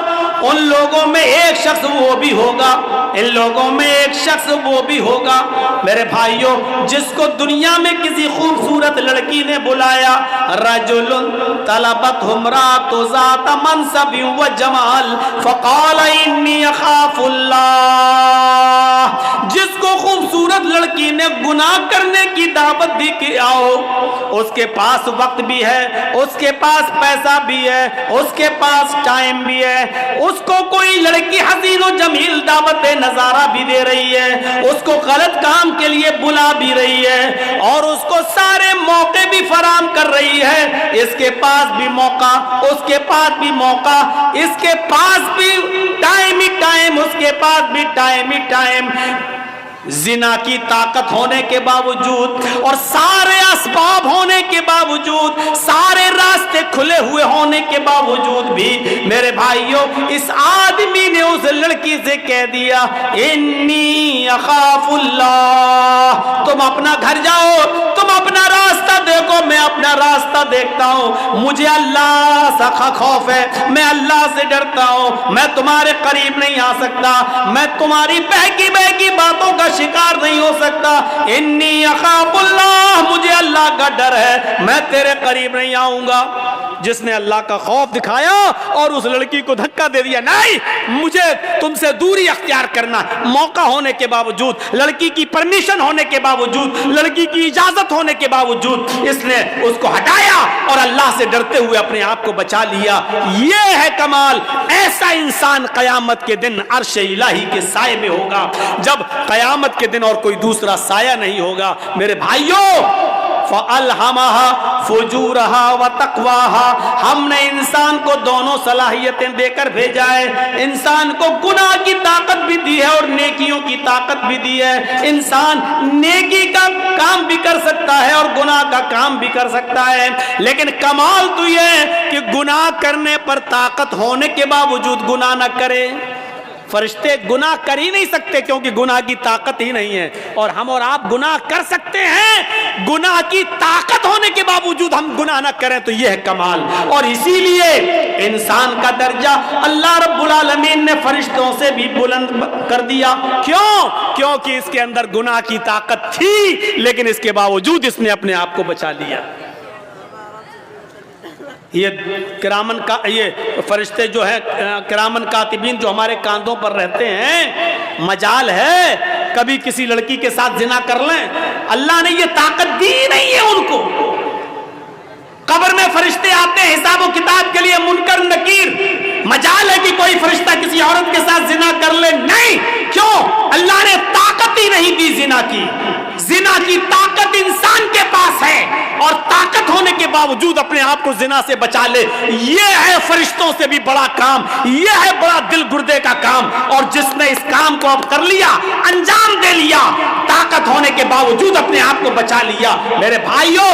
ان لوگوں میں ایک شخص وہ بھی ہوگا، ان لوگوں میں ایک شخص وہ بھی ہوگا میرے بھائیوں جس کو دنیا میں کسی خوبصورت لڑکی نے بلایا، رجل طلبت امرأۃ ذات منصب و جمال فقال انی اخاف اللہ، جس کو خوبصورت لڑکی نے گناہ کرنے کی دعوت دی کہ آؤ، اس کے پاس وقت بھی ہے، اس کے پاس پیسہ بھی ہے، اس کے پاس ٹائم بھی ہے، اس کو کوئی لڑکی حسین و جمیل دعوت نظارہ بھی دے رہی ہے، اس کو غلط کام کے لیے بلا بھی رہی ہے اور اس کو سارے موقع بھی فراہم کر رہی ہے، اس کے پاس بھی موقع، اس کے پاس بھی موقع، اس کے پاس بھی ٹائم ہی ٹائم، اس کے پاس بھی ٹائم ہی ٹائم، زنا کی طاقت ہونے کے باوجود اور سارے اسباب ہونے کے باوجود، سارے راستے کھلے ہوئے ہونے کے باوجود بھی میرے بھائیوں اس آدمی نے اس لڑکی سے کہہ دیا انی اخاف اللہ، تم اپنا گھر جاؤ، تم اپنا راستہ دیکھو، میں اپنا راستہ دیکھتا ہوں، مجھے اللہ سے خوف ہے، میں اللہ سے ڈرتا ہوں، میں تمہارے قریب نہیں آ سکتا، میں تمہاری بہکی بہکی باتوں کا شکار نہیں ہو سکتا، انی اخاف اللہ، مجھے اللہ کا ڈر ہے، میں تیرے قریب نہیں آؤں گا۔ جس نے اللہ کا خوف دکھایا اور اس لڑکی کو دھکا دے دیا، نہیں مجھے تم سے دوری اختیار کرنا، موقع ہونے کے باوجود، لڑکی کی پرمیشن ہونے کے باوجود، لڑکی کی اجازت ہونے کے باوجود اس نے اس کو ہٹایا اور اللہ سے ڈرتے ہوئے اپنے آپ کو بچا لیا۔ یہ ہے کمال، ایسا انسان قیامت کے دن عرش الہی کے سائے میں ہوگا، جب قیامت کے دن اور کوئی دوسرا سایہ نہیں ہوگا۔ میرے بھائیوں فَأَلْهَمَهَا فُجُورَهَا وَتَقْوَاهَا، ہم نے انسان کو دونوں صلاحیتیں دے کر بھیجا ہے، انسان کو گناہ کی طاقت بھی دی ہے اور نیکیوں کی طاقت بھی دی ہے، انسان نیکی کا کام بھی کر سکتا ہے اور گناہ کا کام بھی کر سکتا ہے، لیکن کمال تو یہ ہے کہ گناہ کرنے پر طاقت ہونے کے باوجود گناہ نہ کرے۔ فرشتے گناہ کر ہی نہیں سکتے کیونکہ گناہ کی طاقت ہی نہیں ہے، اور ہم اور آپ گناہ کر سکتے ہیں، گناہ کی طاقت ہونے کے باوجود ہم گناہ نہ کریں تو یہ ہے کمال۔ اور اسی لیے انسان کا درجہ اللہ رب العالمین نے فرشتوں سے بھی بلند کر دیا۔ کیوں؟ کیونکہ اس کے اندر گناہ کی طاقت تھی لیکن اس کے باوجود اس نے اپنے آپ کو بچا لیا۔ یہ کرامن کا یہ فرشتے جو ہیں کرامن کاتبین جو ہمارے کاندھوں پر رہتے ہیں، مجال ہے کبھی کسی لڑکی کے ساتھ زنا کر لیں، اللہ نے یہ طاقت دی نہیں ہے ان کو۔ قبر میں فرشتے آتے ہیں حساب و کتاب کے لیے، منکر نکیر، مجال ہے کہ کوئی فرشتہ کسی عورت کے ساتھ زنا کر لے؟ نہیں۔ کیوں؟ اللہ نے طاقت ہی نہیں دی زنا کی۔ زنا کی طاقت انسان کے پاس ہے اور طاقت ہونے کے باوجود اپنے آپ کو زنا سے بچا لے، یہ ہے فرشتوں سے بھی بڑا کام، یہ ہے بڑا دل گردے کا کام۔ اور جس نے اس کام کو اب کر لیا، انجام دے لیا، طاقت ہونے کے باوجود اپنے آپ کو بچا لیا، میرے بھائیوں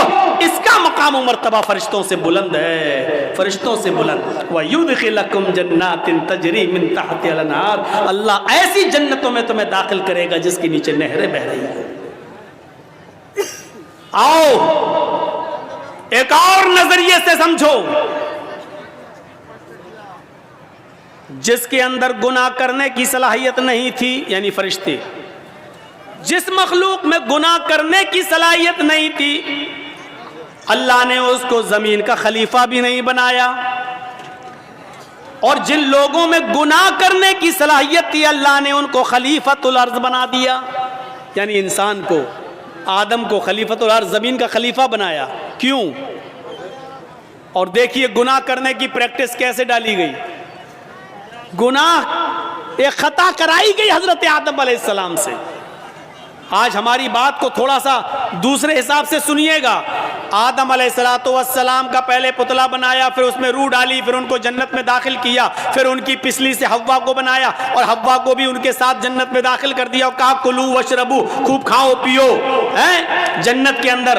اس کا مقام و مرتبہ فرشتوں سے بلند ہے، فرشتوں سے بلند۔ وَيُدْخِلَكُمْ جَنَّاتٍ تَجْرِي مِن تَحْتِهَا الْأَنْهَارُ، اللہ ایسی جنتوں میں تمہیں داخل کرے گا جس کے نیچے نہریں بہ رہی ہیں۔ آؤ ایک اور نظریے سے سمجھو، جس کے اندر گناہ کرنے کی صلاحیت نہیں تھی، یعنی فرشتے، جس مخلوق میں گناہ کرنے کی صلاحیت نہیں تھی، اللہ نے اس کو زمین کا خلیفہ بھی نہیں بنایا، اور جن لوگوں میں گناہ کرنے کی صلاحیت تھی اللہ نے ان کو خلیفۃ الارض بنا دیا، یعنی انسان کو، آدم کو خلیفۃ الارض، زمین کا خلیفہ بنایا۔ کیوں؟ اور دیکھیے گناہ کرنے کی پریکٹس کیسے ڈالی گئی، گناہ ایک خطا کرائی گئی حضرت آدم علیہ السلام سے۔ آج ہماری بات کو تھوڑا سا دوسرے حساب سے سنیے گا۔ آدم علیہ السلام کا پہلے پتلا بنایا، پھر اس میں روح ڈالی، پھر ان کو جنت میں داخل کیا، پھر ان کی پسلی سے حوا کو بنایا اور حوا کو بھی ان کے ساتھ جنت میں داخل کر دیا اور کہا کلو وشربو، خوب کھاؤ پیو جنت کے اندر۔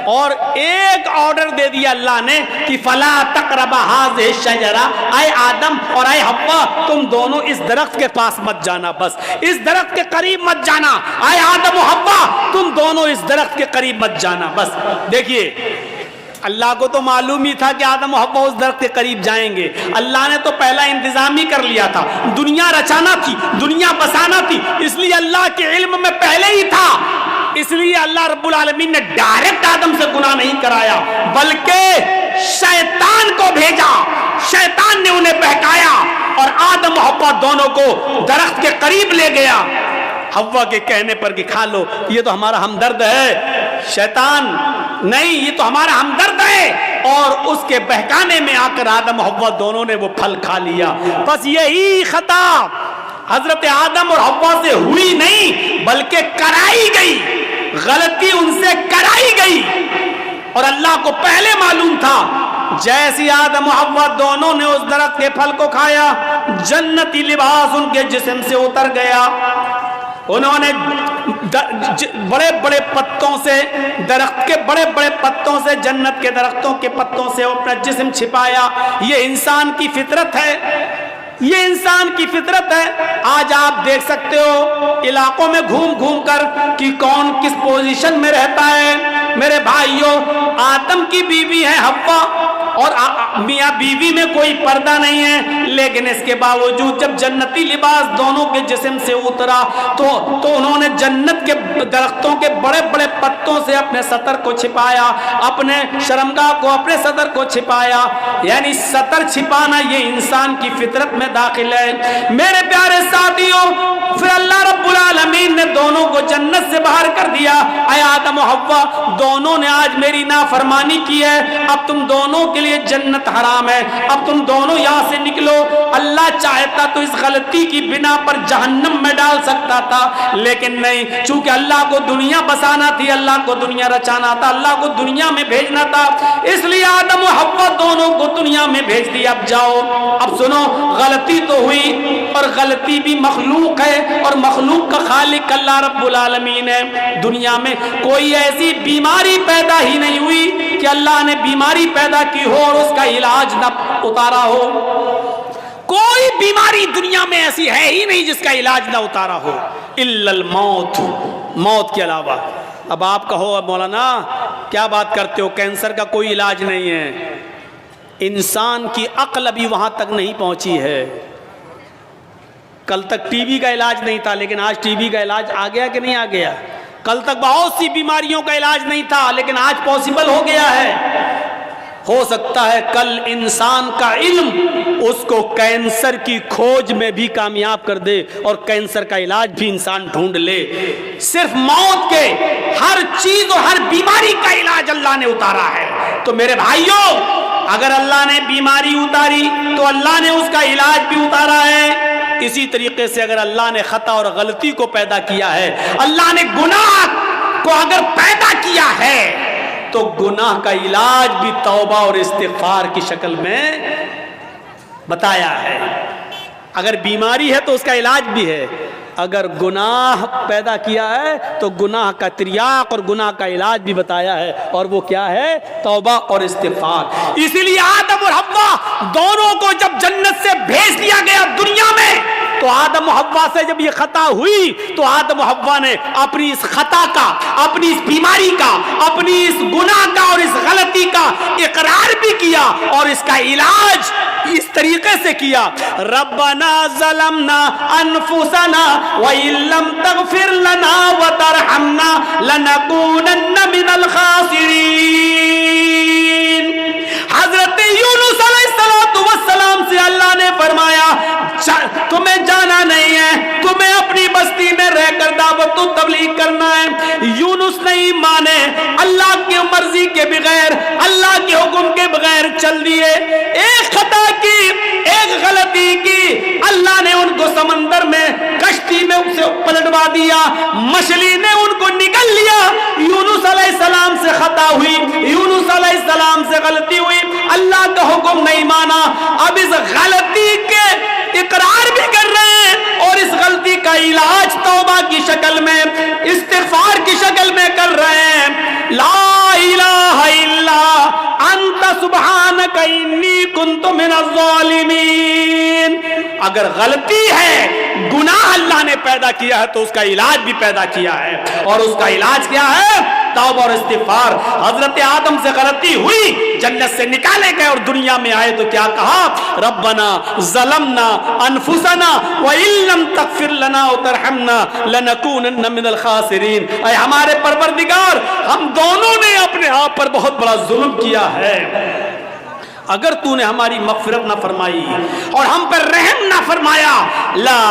اور ایک آرڈر دے دیا اللہ نے کہ فلا تقربا ہذہ الشجرہ، اے آدم اور اے حوا تم دونوں اس درخت کے پاس مت جانا، بس اس درخت کے قریب مت جانا، اے آدم و حوا تم دونوں اس درخت کے قریب مت جانا، بس۔ دیکھیے اللہ کو تو معلوم ہی تھا کہ آدم و حوا اس درخت کے قریب جائیں گے. اللہ نے تو پہلا انتظام ہی کر لیا تھا. دنیا رچانا تھی, دنیا بسانا تھی, اس لیے اللہ کے علم میں پہلے ہی تھا. اس لیے اللہ رب العالمین نے ڈائریکٹ آدم سے گناہ نہیں کرایا, بلکہ شیطان کو بھیجا. شیطان نے انہیں بہکایا اور آدم و حوا دونوں کو درخت کے قریب لے گیا. حوا کے کہنے پر کہ کھا لو, یہ تو ہمارا ہمدرد ہے. شیطان نہیں, یہ تو ہمارا ہمدرد ہے. اور اس کے بہکانے میں آ کر آدم و حوا دونوں نے وہ پھل کھا لیا. بس یہی خطا حضرت آدم اور حوا سے ہوئی نہیں بلکہ کرائی گئی. غلطی ان سے کرائی گئی اور اللہ کو پہلے معلوم تھا. جیسی آدم و حوا دونوں نے اس درخت کے پھل کو کھایا, جنتی لباس ان کے جسم سے اتر گیا. انہوں نے بڑے بڑے پتوں سے, درخت کے بڑے بڑے پتوں سے, جنت کے درختوں کے پتوں سے اپنا جسم چھپایا. یہ انسان کی فطرت ہے, یہ انسان کی فطرت ہے. آج آپ دیکھ سکتے ہو علاقوں میں گھوم گھوم کر کہ کون کس پوزیشن میں رہتا ہے. میرے بھائیوں, آدم کی بیوی ہے حوا اور میاں بیوی میں کوئی پردہ نہیں ہے, لیکن اس کے باوجود جب جنتی لباس دونوں کے جسم سے اترا تو انہوں نے جنت کے درختوں کے بڑے بڑے پتوں سے اپنے سطر کو چھپایا, اپنے شرمگاہ کو, اپنے سطر کو چھپایا. یعنی سطر چھپانا یہ انسان کی فطرت میں داخل ہے. میرے پیارے ساتھیوں, پھر اللہ رب العالمین نے دونوں کو جنت سے باہر کر دیا. اے آدم و حوا, دونوں نے آج میری نافرمانی کی ہے, اب تم دونوں کے لیے جنت حرام ہے, اب تم دونوں یہاں سے نکلو. اللہ چاہتا تو اس غلطی کی بنا پر جہنم میں ڈال سکتا تھا, لیکن نہیں, چونکہ اللہ کو دنیا بسانا تھی, اللہ کو دنیا رچانا تھا, اللہ کو دنیا میں بھیجنا تھا, اس لیے آدم و حوا دونوں کو دنیا میں بھیج دیا. اب جاؤ. اب سنو, غلطی تو ہوئی اور غلطی بھی مخلوق ہے اور مخلوق کا خالق اللہ رب العالمین ہے. دنیا میں کوئی ایسی بیماری پیدا ہی نہیں ہوئی کہ اللہ نے بیماری پیدا کی ہو اور اس کا علاج نہ اتارا ہو. کوئی بیماری دنیا میں ایسی ہے ہی نہیں جس کا علاج نہ اتارا ہو, الا الموت, موت کے علاوہ. اب آپ کہو مولانا کیا بات کرتے ہو, کینسر کا کوئی علاج نہیں ہے. انسان کی عقل ابھی وہاں تک نہیں پہنچی ہے. کل تک ٹی بی کا علاج نہیں تھا, لیکن آج ٹی بی کا علاج آ گیا کہ نہیں آ گیا. کل تک بہت سی بیماریوں کا علاج نہیں تھا, لیکن آج پاسبل ہو گیا ہے. ہو سکتا ہے کل انسان کا علم اس کو کینسر کی کھوج میں بھی کامیاب کر دے اور کینسر کا علاج بھی انسان ڈھونڈ لے. صرف موت کے ہر چیز اور ہر بیماری کا علاج اللہ نے اتارا ہے. تو میرے بھائیوں, اگر اللہ نے بیماری اتاری تو اللہ نے اس کا علاج بھی اتارا ہے. اسی طریقے سے اگر اللہ نے خطا اور غلطی کو پیدا کیا ہے, اللہ نے گناہ کو اگر پیدا کیا ہے, تو گناہ کا علاج بھی توبہ اور استغفار کی شکل میں بتایا ہے. اگر بیماری ہے تو اس کا علاج بھی ہے. اگر گناہ پیدا کیا ہے تو گناہ کا تریاق اور گناہ کا علاج بھی بتایا ہے, اور وہ کیا ہے؟ توبہ اور استغفار. اسی لیے آدم اور حوا دونوں کو جب جنت سے بھیج دیا گیا دنیا میں, تو آدم و حوا سے جب یہ خطا ہوئی تو آدم و حوا نے اپنی اس خطا کا, اپنی اس بیماری کا, اپنی اس گناہ کا اور اس غلطی کا اقرار بھی کیا اور اس کا علاج اس طریقے سے کیا. ربنا ظلمنا انفسنا وَإِن لَّمْ تَغْفِرْ لَنَا وَتَرْحَمْنَا لَنَكُونَنَّ مِنَ الْخَاسِرِينَ. حضرت یونس علیہ السلام سے اللہ نے فرمایا تمہیں جانا نہیں ہے, تمہیں اپنی بستی میں رہ کر دعوت و تبلیغ کرنا ہے. یونس نہیں مانے, اللہ کی مرضی کے بغیر, اللہ کے حکم کے بغیر چل دیے. ایک خطا کی, ایک غلطی کی, اللہ نے ان کو سمندر میں کشتی میں اسے پلٹوا دیا, مچھلی نے ان کو نگل لیا. یونس علیہ السلام سے خطا ہوئی, یونس علیہ السلام سے غلطی ہوئی, اللہ کا حکم نہیں مانا. اب اس غلطی کے اقرار بھی کر رہے ہیں اور اس غلطی کا علاج توبہ کی شکل میں, استغفار کی شکل میں کر رہے ہیں. لا الہ الا انت سبحانک انی کنت من الظالمین. اگر غلطی ہے، گناہ اللہ نے پیدا کیا ہے تو اس کا علاج بھی پیدا کیا ہے، اور اس کا علاج کیا ہے؟ توبہ اور استغفار. حضرت آدم سے غلطی ہوئی، جنت سے نکالے گئے اور دنیا میں آئے تو کیا کہا؟ ربنا ظلمنا انفسنا وان لم تغفر لنا وترحمنا لنکونن من الخاسرین. اے ہمارے پروردگار، ہم دونوں نے اپنے آپ پر بہت بڑا ظلم کیا ہے. اگر تو نے ہماری مغفرت نہ فرمائی اور ہم پر رحم نہ فرمایا، لا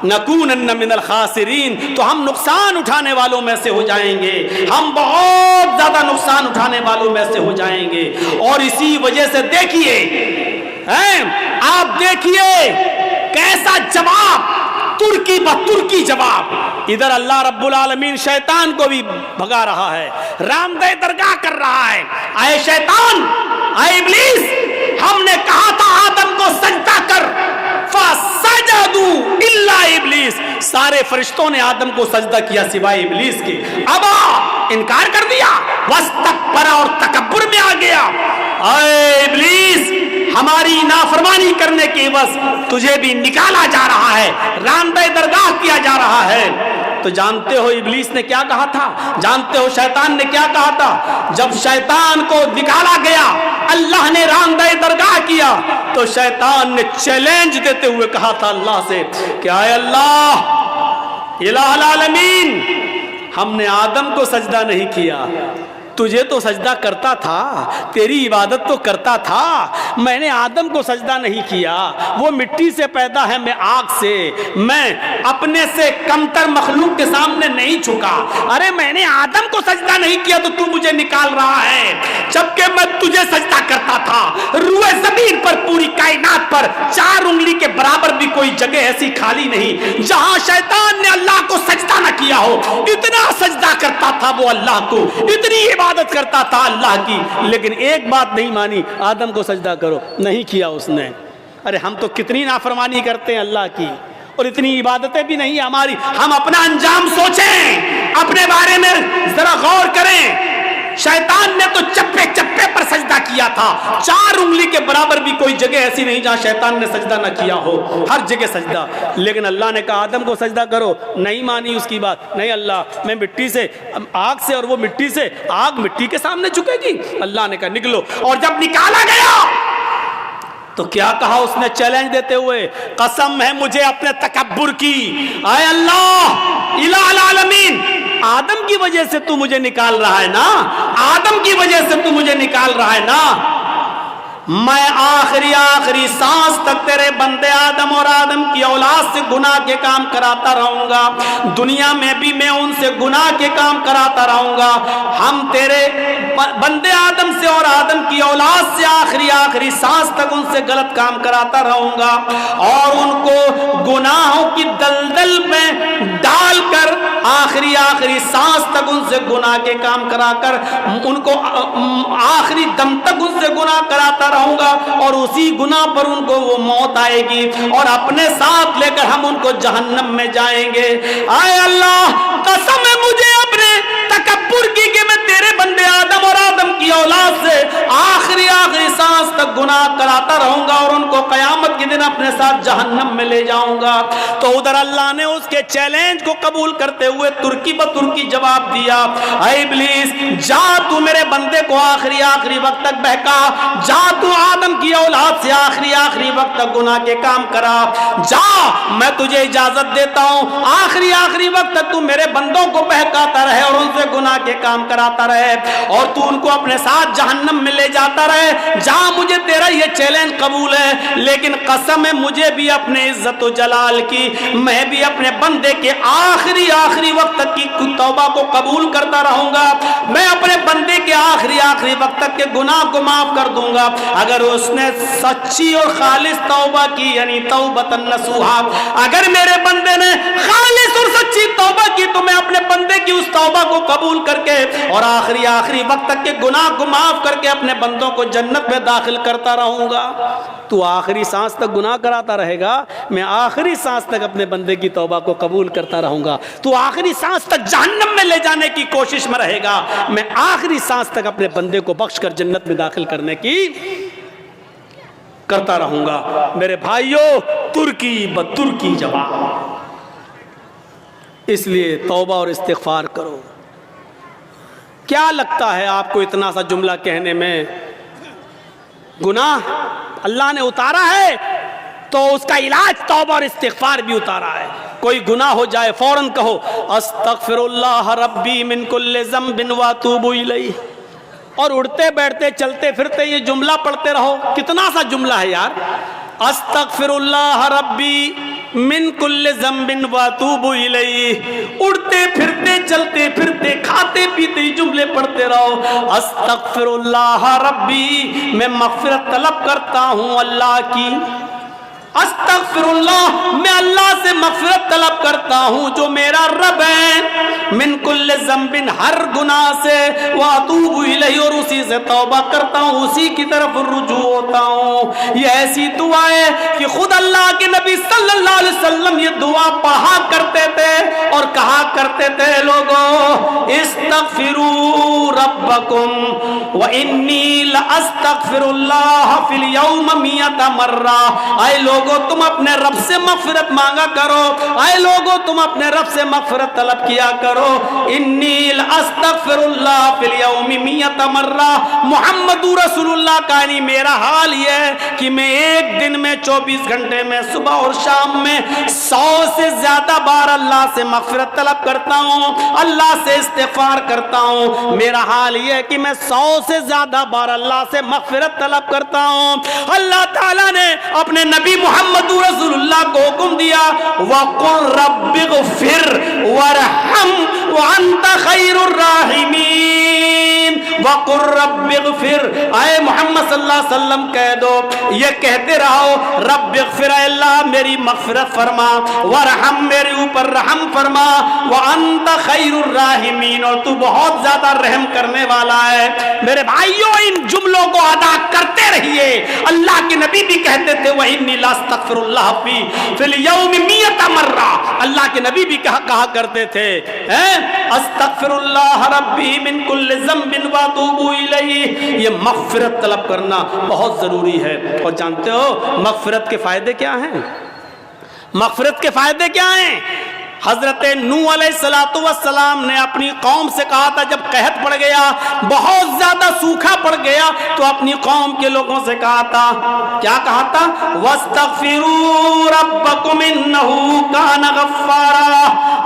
نکونن من الخاسرین، تو ہم نقصان اٹھانے والوں میں سے ہو جائیں گے، ہم بہت زیادہ نقصان اٹھانے والوں میں سے ہو جائیں گے. اور اسی وجہ سے دیکھیے، آپ دیکھیے کیسا جواب، ترکی بترکی جواب. ادھر اللہ رب العالمین شیطان کو بھی بھگا رہا ہے، رام دہ درگاہ کر رہا ہے. اے شیطان، اے ابلیس، ہم نے کہا تھا آدم کو سجدہ کر، فسجدوا الا ابلیس، سارے فرشتوں نے آدم کو سجدہ کیا سوائے ابلیس کے. ابا، انکار کر دیا، واستکبر، اور تکبر میں آ گیا. اے ابلیس، ہماری نافرمانی کرنے کی عوض تجھے بھی نکالا جا رہا ہے، راندہ درگاہ کیا جا رہا ہے. تو جانتے ہو ابلیس نے کیا کہا تھا؟ جانتے ہو شیطان نے کیا کہا تھا؟ جب شیطان کو نکالا گیا، اللہ نے راندہ درگاہ کیا، تو شیطان نے چیلنج دیتے ہوئے کہا تھا اللہ سے کہ اے اللہ الہ العالمین، ہم نے آدم کو سجدہ نہیں کیا، تجھے تو سجدہ کرتا تھا، تیری عبادت تو کرتا تھا، میں نے آدم کو سجدہ نہیں کیا. وہ مٹی سے پیدا ہے، میں آگ سے، میں اپنے سے کمتر مخلوق کے سامنے نہیں جھکا. ارے میں نے آدم کو سجدہ نہیں کیا تو مجھے نکال رہا ہے، جبکہ میں تجھے سجدہ کرتا تھا. روئے زمین پر، پوری کائنات پر 4 انگلی کے برابر بھی کوئی جگہ ایسی خالی نہیں جہاں شیطان نے اللہ کو سجدہ نہ کیا ہو. اتنا سجدہ کرتا تھا وہ اللہ کو، اتنی عبادت کرتا تھا اللہ کی، لیکن ایک بات نہیں مانی، آدم کو سجدہ کرو، نہیں کیا اس نے. ارے ہم تو کتنی نافرمانی کرتے ہیں اللہ کی، اور اتنی عبادتیں بھی نہیں ہماری. ہم اپنا انجام سوچیں، اپنے بارے میں ذرا غور کریں. شیطان نے تو چپے چپے پر سجدہ کیا تھا، 4 انگلی کے برابر بھی کوئی جگہ ایسی نہیں جہاں شیطان نے سجدہ نہ کیا ہو، ہر جگہ سجدہ. لیکن اللہ نے کہا آدم کو سجدہ کرو، نہیں مانی اس کی بات. نہیں اللہ، میں مٹی سے، آگ سے، اور وہ مٹی سے، آگ مٹی کے سامنے جھکے گی. اللہ نے کہا نکلو. اور جب نکالا گیا تو کیا کہا اس نے چیلنج دیتے ہوئے؟ قسم ہے مجھے اپنے تکبر کی، اے اللہ الہ العالمین، آدم کی وجہ سے تو مجھے نکال رہا ہے نا، آدم کی وجہ سے تو مجھے نکال رہا ہے نا. میں آخری سانس تک تیرے بندے آدم اور آدم کی اولاد سے گناہ کے کام کراتا رہوں گا، دنیا میں بھی میں ان سے گناہ کے کام کراتا رہوں گا. ہم تیرے بندے آدم سے اور آدم کی اولاد سے آخری سانس تک ان سے غلط کام کراتا رہوں گا، اور ان کو گناہوں کی دلدل میں ڈال کر آخری سانس تک ان سے گناہ کے کام کرا کر ان کو آخری دم تک ان سے گناہ کراتا رہوں گا، اور اسی گناہ پر ان کو وہ موت آئے گی، اور اپنے ساتھ لے کر ہم ان کو جہنم میں جائیں گے. اے اللہ، قسم ہے مجھے اپنے تکبر کی کہ میں تیرے بندے آدم اور آدم کی اولاد سے آخری سانس تک گناہ کراتا رہوں گا، اور ان کو قیامت کے دن اپنے ساتھ جہنم میں لے جاؤں گا. تو ادھر اللہ نے اس کے چیلنج کو قبول کرتے ہوئے ترکی بترکی جواب دیا. اے ابلیس، جا تو میرے بندے کو آخری وقت تک بہکا، جا تو آدم کی اولاد سے آخری وقت تک گناہ کے کام کرا، جا، میں تجھے اجازت دیتا ہوں آخری وقت تک تو میرے بندوں کو بہکاتا رہے اور ان سے گناہ کے کام کراتا رہے، اور تو ان کو اپنے ساتھ جہنم میں لے جاتا رہے. جا، مجھے تیرا یہ چیلنج قبول ہے، لیکن قسم ہے مجھے بھی اپنے عزت و جلال کی، میں بھی اپنے بندے کے آخری وقت تک کی توبہ کو قبول کرتا رہوں گا. میں اپنے بندے کے آخری وقت تک کے گناہ کو معاف کر دوں گا اگر اس نے سچی اور خالص توبہ کی، یعنی توبۃ نصوحا. اگر میرے بندے نے خالص اور سچی توبہ کی تو میں اپنے بندے کی اس توبہ کو قبول کر کے اور آخری وقت تک کے گناہ کو معاف کر کے اپنے بندوں کو جنت میں داخل کرتا رہوں گا. تو آخری سانس تک گناہ کراتا رہے گا، میں آخری سانس تک اپنے بندے کی توبہ کو قبول کرتا رہوں گا. تو آخری سانس تک جہنم میں لے جانے کی کوشش میں رہے گا، میں آخری سانس تک اپنے بندے کو بخش کر جنت میں داخل کرنے کی کرتا رہوں گا۔ میرے بھائیوں، ترکی بترکی جواب، اس لیے توبہ اور استغفار کرو۔ کیا لگتا ہے آپ کو اتنا سا جملہ کہنے میں؟ گناہ اللہ نے اتارا ہے تو اس کا علاج توبہ اور استغفار بھی اتارا ہے۔ کوئی گناہ ہو جائے فوراً کہو استغفر اللہ ربی من کل ذنب واتوب الیہ، اور اڑتے بیٹھتے چلتے پھرتے یہ جملہ پڑھتے رہو۔ کتنا سا جملہ ہے یار، استغفر اللہ ربی من کل ذنب واتوب الیہ، اڑتے پھرتے چلتے پھرتے کھاتے پیتے جملے پڑھتے رہو۔ استغفر اللہ ربی، میں مغفرت طلب کرتا ہوں اللہ کی، استغفر اللہ، میں اللہ سے مغفرت طلب کرتا ہوں جو میرا رب ہے، من کل ذنب، ہر گناہ سے، واتوب الیہ، اور اسی سے توبہ کرتا ہوں، اسی کی طرف رجوع ہوتا ہوں۔ یہ ایسی دعا ہے کہ خود اللہ کے نبی صلی اللہ علیہ وسلم یہ دعا پڑھا کرتے تھے اور کہا کرتے تھے لوگوں استغفروا ربکم وانی لاستغفر اللہ فی اليوم 100 مرہ، اے لوگوں تم اپنے رب سے مغفرت مانگا کرو، اے لوگوں تم اپنے رب سے مغفرت طلب کیا کرو۔ انی لاستغفر اللہ فی اليوم 100 مرہ، محمد رسول اللہ کا یعنی میرا حال یہ ہے کہ میں ایک دن میں 24 گھنٹے میں صبح اور شام میں 100 سے زیادہ بار اللہ سے مغفرت طلب کرتا ہوں، اللہ سے استغفار کرتا ہوں۔ میرا حال یہ ہے کہ میں 100 سے زیادہ بار اللہ سے مغفرت طلب کرتا ہوں۔ اللہ تعالیٰ نے اپنے نبی محمد رسول اللہ کو حکم دیا وَقُلْ رَبِّ اغْفِرْ وَارْحَمْ وَأَنْتَ خَيْرُ الرَّاحِمِينَ، وَقُلْ رَبِّ اغْفِرْ، اے محمد صلی اللہ علیہ وسلم کہہ دو، یہ کہتے رہو رب اغفر، اے اللہ میری مغفرت فرما، وارحم، میرے اوپر رحم فرما، وَأَنْتَ خَيْرُ الرَّاحِمِينَ، اور تو بہت زیادہ رحم کرنے والا ہے۔ میرے بھائیوں، ان جملوں کو ادا کرتے رہیے۔ اللہ کے نبی بھی کہتے تھے وَإِنِّي لَأَسْتَغْفِرُ اللَّهَ فِي الْيَوْمِ 100 مرہ، اللہ کے نبی بھی کہا کرتے تھے استغفر اللہ ربی من کل ذنب واتوب الیہ۔ یہ مغفرت طلب کرنا بہت ضروری ہے۔ اور جانتے ہو مغفرت کے فائدے کیا ہیں؟ مغفرت کے فائدے کیا ہیں؟ حضرت نوح علیہ السلام نے اپنی قوم سے کہا تھا جب قحط پڑ گیا، بہت زیادہ سوکھا پڑ گیا، تو اپنی قوم کے لوگوں سے کہا تھا، کیا کہا تھا؟ وَاسْتَغْفِرُوا رَبَّكُمْ إِنَّهُ كَانَ غَفَّارًا،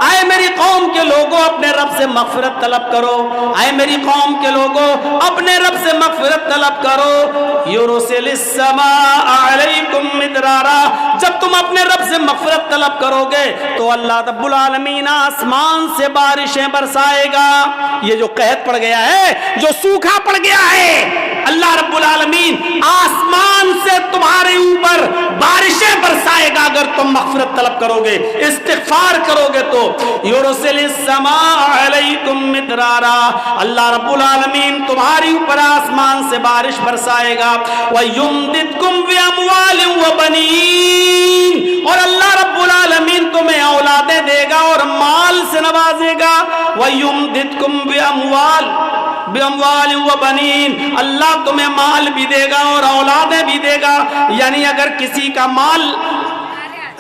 اے میری قوم کے لوگوں اپنے رب سے مغفرت طلب کرو، اے میری قوم کے لوگوں اپنے رب سے مغفرت طلب کرو۔ يُرْسِلِ السَّمَاءَ عَلَيْكُمْ مِدْرَارًا، جب تم اپنے رب سے مغفرت طلب کرو گے تو اللہ رب العالمین آسمان سے بارشیں برسائے گا۔ یہ جو قحط پڑ گیا ہے، جو سوکھا پڑ گیا ہے، اللہ رب العالمین آسمان سے تمہارے اوپر بارشیں برسائے گا اگر تم مغفرت طلب کرو گے، استغفار کرو گے تو۔ یرسل السماء علیکم مدرارا، اللہ رب العالمین تمہاری اوپر آسمان سے بارش برسائے گا۔ وَيُمْدِدْكُمْ بِأَمْوَالٍ وَبَنِينَ، اور اللہ رب العالمین تمہیں اولادیں دے گا اور مال سے نوازے گا۔ وَيُمْدِدْكُمْ بِأَمْوَالٍ وَبَنِينَ، اللہ تمہیں مال بھی دے گا اور اولادیں بھی دے گا۔ یعنی اگر کسی کا مال،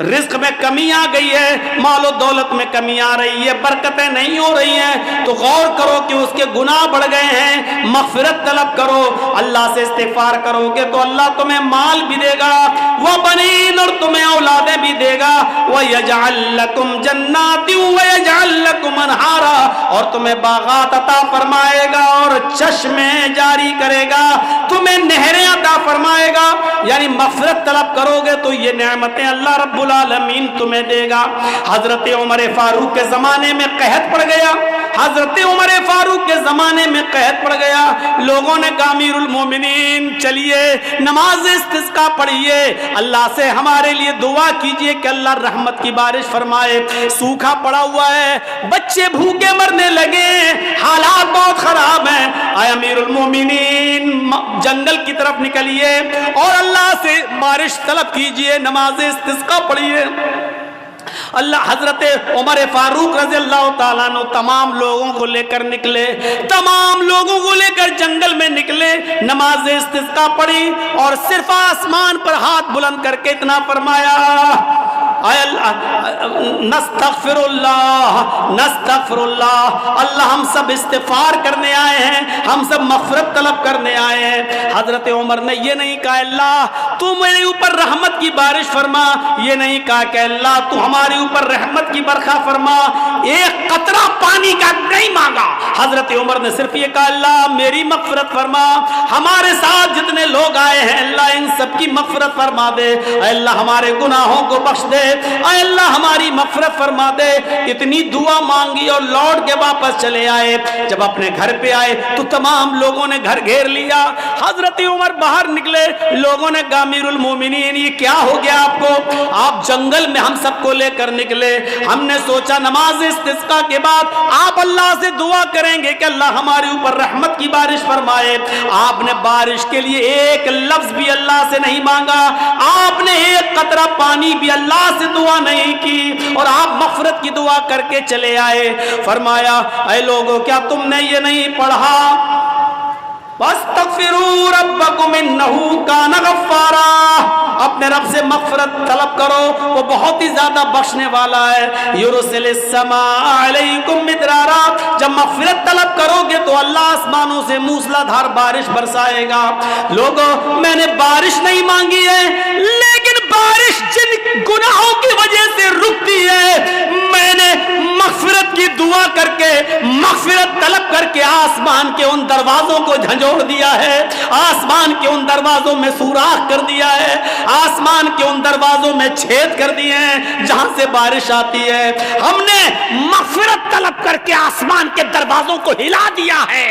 رزق میں کمی آ گئی ہے، مال و دولت میں کمی آ رہی ہے، برکتیں نہیں ہو رہی ہیں، تو غور کرو کہ اس کے گناہ بڑھ گئے ہیں، مغفرت طلب کرو، اللہ سے استغفار کرو گے تو اللہ تمہیں مال بھی دے گا، وَبَنِينَ، اور تمہیں اولادیں بھی دے گا، وَيَجْعَلْ لَكُمْ جَنَّاتٍ وَيَجْعَلْ لَكُمْ أَنْهَارًا، اور تمہیں باغات عطا فرمائے گا اور چشمے جاری کرے گا، تمہیں نہریں عطا فرمائے گا۔ یعنی مغفرت طلب کرو گے تو یہ نعمتیں اللہ رب العالمین تمہیں دے گا۔ حضرت عمر فاروق کے زمانے میں قحط پڑ گیا، حضرت عمر فاروق کے زمانے میں قحط پڑ گیا، لوگوں نے کہا امیر المومنین چلیے نماز استسقاء پڑھیے، اللہ سے ہمارے لیے دعا کیجئے کہ اللہ رحمت کی بارش فرمائے، سوکھا پڑا ہوا ہے، بچے بھوکے مرنے لگے، حالات بہت خراب ہیں، اے امیر المومنین جنگل کی طرف نکلیے اور اللہ سے بارش طلب کیجئے، نماز استسقاء پڑھیے۔ اللہ حضرت عمر فاروق رضی اللہ تعالیٰ عنہ تمام لوگوں کو لے کر نکلے، تمام لوگوں کو لے کر جنگل میں نکلے، نماز استسقاء پڑھی اور صرف آسمان پر ہاتھ بلند کر کے اتنا فرمایا، اے اللہ نستغفر اللہ نستغفر اللہ، اللہ ہم سب استغفار کرنے آئے ہیں، ہم سب مغفرت طلب کرنے آئے ہیں۔ حضرت عمر نے یہ نہیں کہا اللہ تو میرے اوپر رحمت کی بارش فرما، یہ نہیں کہا کہ اللہ تو ہمارے اوپر رحمت کی برکھا فرما، ایک قطرہ پانی کا نہیں مانگا۔ حضرت عمر نے صرف یہ کہا اللہ میری مغفرت فرما، ہمارے ساتھ جتنے لوگ آئے ہیں اللہ ان سب کی مغفرت فرما دے، اے اللہ ہمارے گناہوں کو بخش دے، اے اللہ ہماری مغفرت فرما دے۔ اتنی دعا مانگی اور لوٹ کے واپس چلے آئے۔ جب اپنے گھر پہ آئے تو تمام لوگوں نے گھر گھیر لیا۔ حضرت عمر باہر نکلے، لوگوں نے کہا امیر المومنین یہ کیا ہو گیا آپ کو؟ آپ جنگل میں ہم سب کو لے کر نکلے، ہم نے سوچا نماز استسقاء کے بعد آپ اللہ سے دعا کریں گے کہ اللہ ہمارے اوپر رحمت کی بارش فرمائے۔ آپ نے بارش کے لیے ایک لفظ بھی اللہ سے نہیں مانگا، آپ نے ایک قطرہ پانی بھی اللہ سے دعا نہیں کی، اور آپ مغفرت کی دعا کر کے چلے آئے۔ فرمایا اے لوگوں کیا تم نے یہ نہیں پڑھا وَاسْتَغْفِرُوا رَبَّكُمْ إِنَّهُ كَانَ غَفَّارًا، اپنے رب سے مغفرت طلب کرو، وہ بہت ہی زیادہ بخشنے والا ہے۔ يُرْسِلِ السَّمَاءَ عَلَيْكُمْ مِدْرَارًا، جب مغفرت طلب کرو گے تو اللہ آسمانوں سے موسلا دھار بارش برسائے گا۔ لوگوں میں نے بارش نہیں مانگی ہے، لیکن بارش جن گناہوں کی وجہ سے رکتی ہے میں نے مغفرت کی دعا کر کے مغفرت طلب کر کے آسمان کے ان دروازوں کو جھنجھوڑ دیا ہے، آسمان کے ان دروازوں میں سوراخ کر دیا ہے، آسمان کے ان دروازوں میں چھید کر دیے ہیں جہاں سے بارش آتی ہے۔ ہم نے مغفرت طلب کر کے آسمان کے دروازوں کو ہلا دیا ہے،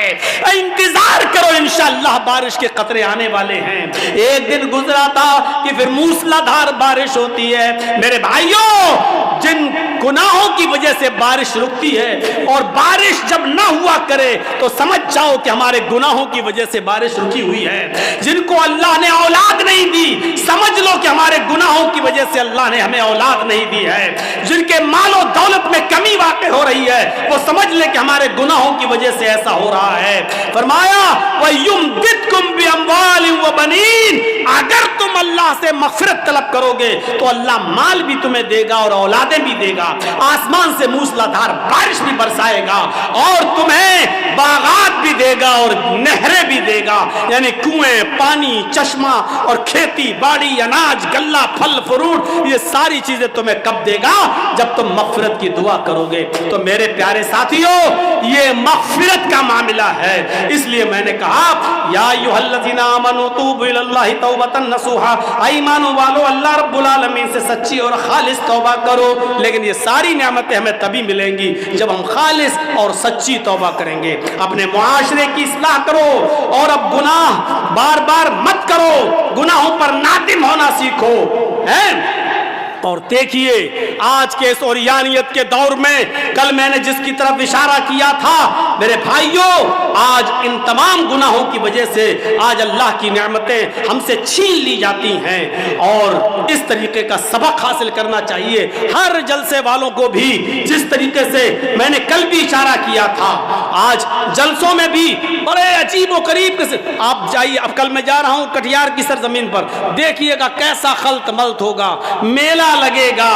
انتظار کرو انشاءاللہ بارش کے قطرے آنے والے ہیں۔ ایک دن گزرا تھا کہ پھر موسلا دھار بارش ہوتی ہے۔ میرے بھائیوں جن گناہوں کی وجہ سے بارش رکتی ہے، اور بارش جب نہ ہوا کرے تو سمجھ جاؤ کہ ہمارے گناہوں کی وجہ سے بارش رکی ہوئی ہے۔ جن کو اللہ نے اولاد نہیں دی سمجھ لو کہ ہمارے گناہوں کی وجہ سے اللہ نے ہمیں اولاد نہیں دی ہے۔ جن کے مال و دولت میں کمی واقع ہو رہی ہے وہ سمجھ لے کہ ہمارے گناہوں کی وجہ سے ایسا ہو رہا ہے۔ فرمایا وَيُمْدِدْكُمْ بِأَمْوَالٍ وَبَنِينَ، اگر تم اللہ سے مغفرت طلب کرو گے تو اللہ مال بھی تمہیں دے گا اور اولادیں بھی دے گا، آسمان سے موسلا دھار بارش بھی برسائے گا، اور تمہیں باغات بھی دے گا اور نہریں بھی دے گا، یعنی کنویں، پانی، چشمہ، اور کھیتی باڑی، اناج، غلہ، پھل فروٹ، یہ ساری چیزیں تمہیں کب دے گا؟ جب تم مغفرت کی دعا کرو گے۔ تو میرے پیارے ساتھیوں یہ مغفرت کا معاملہ ہے، اس لیے میں نے کہا یا ایھا الذین آمنوا توبوا الی اللہ توبۃ نصوحا، ایمان والو اللہ رب العالمین سے سچی اور خالص توبہ کرو۔ لیکن یہ ساری نعمتیں ہمیں تبھی ملیں گی جب ہم خالص اور سچی توبہ کریں گے۔ اپنے معاشرے کی اصلاح کرو، اور اب گناہ بار بار مت کرو، گناہوں پر نادم ہونا سیکھو۔ اور دیکھیے آج کے اس اوریانیت کے دور میں کل میں نے جس کی طرف اشارہ کیا تھا میرے بھائیوں، آج ان تمام گناہوں کی وجہ سے آج اللہ کی نعمتیں ہم سے چھین لی جاتی ہیں، اور اس طریقے کا سبق حاصل کرنا چاہیے ہر جلسے والوں کو بھی، جس طریقے سے میں نے کل بھی اشارہ کیا تھا۔ آج جلسوں میں بھی بڑے عجیب و غریب آپ جائیے، اب کل میں جا رہا ہوں کٹیہار کی سرزمین پر، دیکھیے گا کیسا خلط ملط ہوگا، میلہ لگے گا،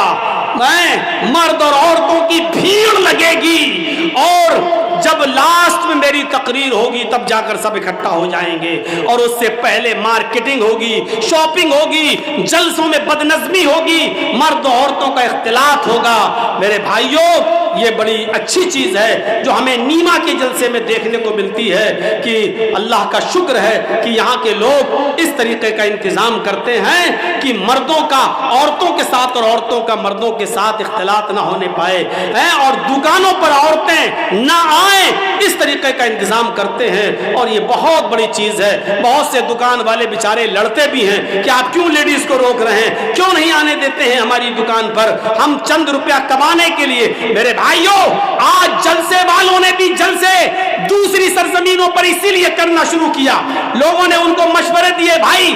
مرد اور عورتوں کی بھیڑ لگے گی، اور جب لاسٹ میں میری تقریر ہوگی تب جا کر سب اکٹھا ہو جائیں گے، اور اس سے پہلے مارکیٹنگ ہوگی، شاپنگ ہوگی، جلسوں میں بدنظمی ہوگی، مرد و عورتوں کا اختلاط ہوگا۔ میرے بھائیوں یہ بڑی اچھی چیز ہے جو ہمیں نیما کے جلسے میں دیکھنے کو ملتی ہے کہ اللہ کا شکر ہے کہ یہاں کے لوگ اس طریقے کا انتظام کرتے ہیں کہ مردوں کا عورتوں کے ساتھ اور عورتوں کا مردوں کے ساتھ اختلاط نہ ہونے پائے، اور دکانوں پر عورتیں نہ آئیں اس طریقے کا انتظام کرتے ہیں، اور یہ بہت بڑی چیز ہے۔ بہت سے دکان والے بیچارے لڑتے بھی ہیں کہ آپ کیوں لیڈیز کو روک رہے ہیں، کیوں نہیں آنے دیتے ہیں ہماری دکان پر، ہم چند روپیہ کمانے کے لیے۔ میرے بھائیوں آج جلسے والوں نے بھی جلسے دوسری سرزمینوں پر اسی لیے کرنا شروع کیا، لوگوں نے ان کو مشورے دیے بھائی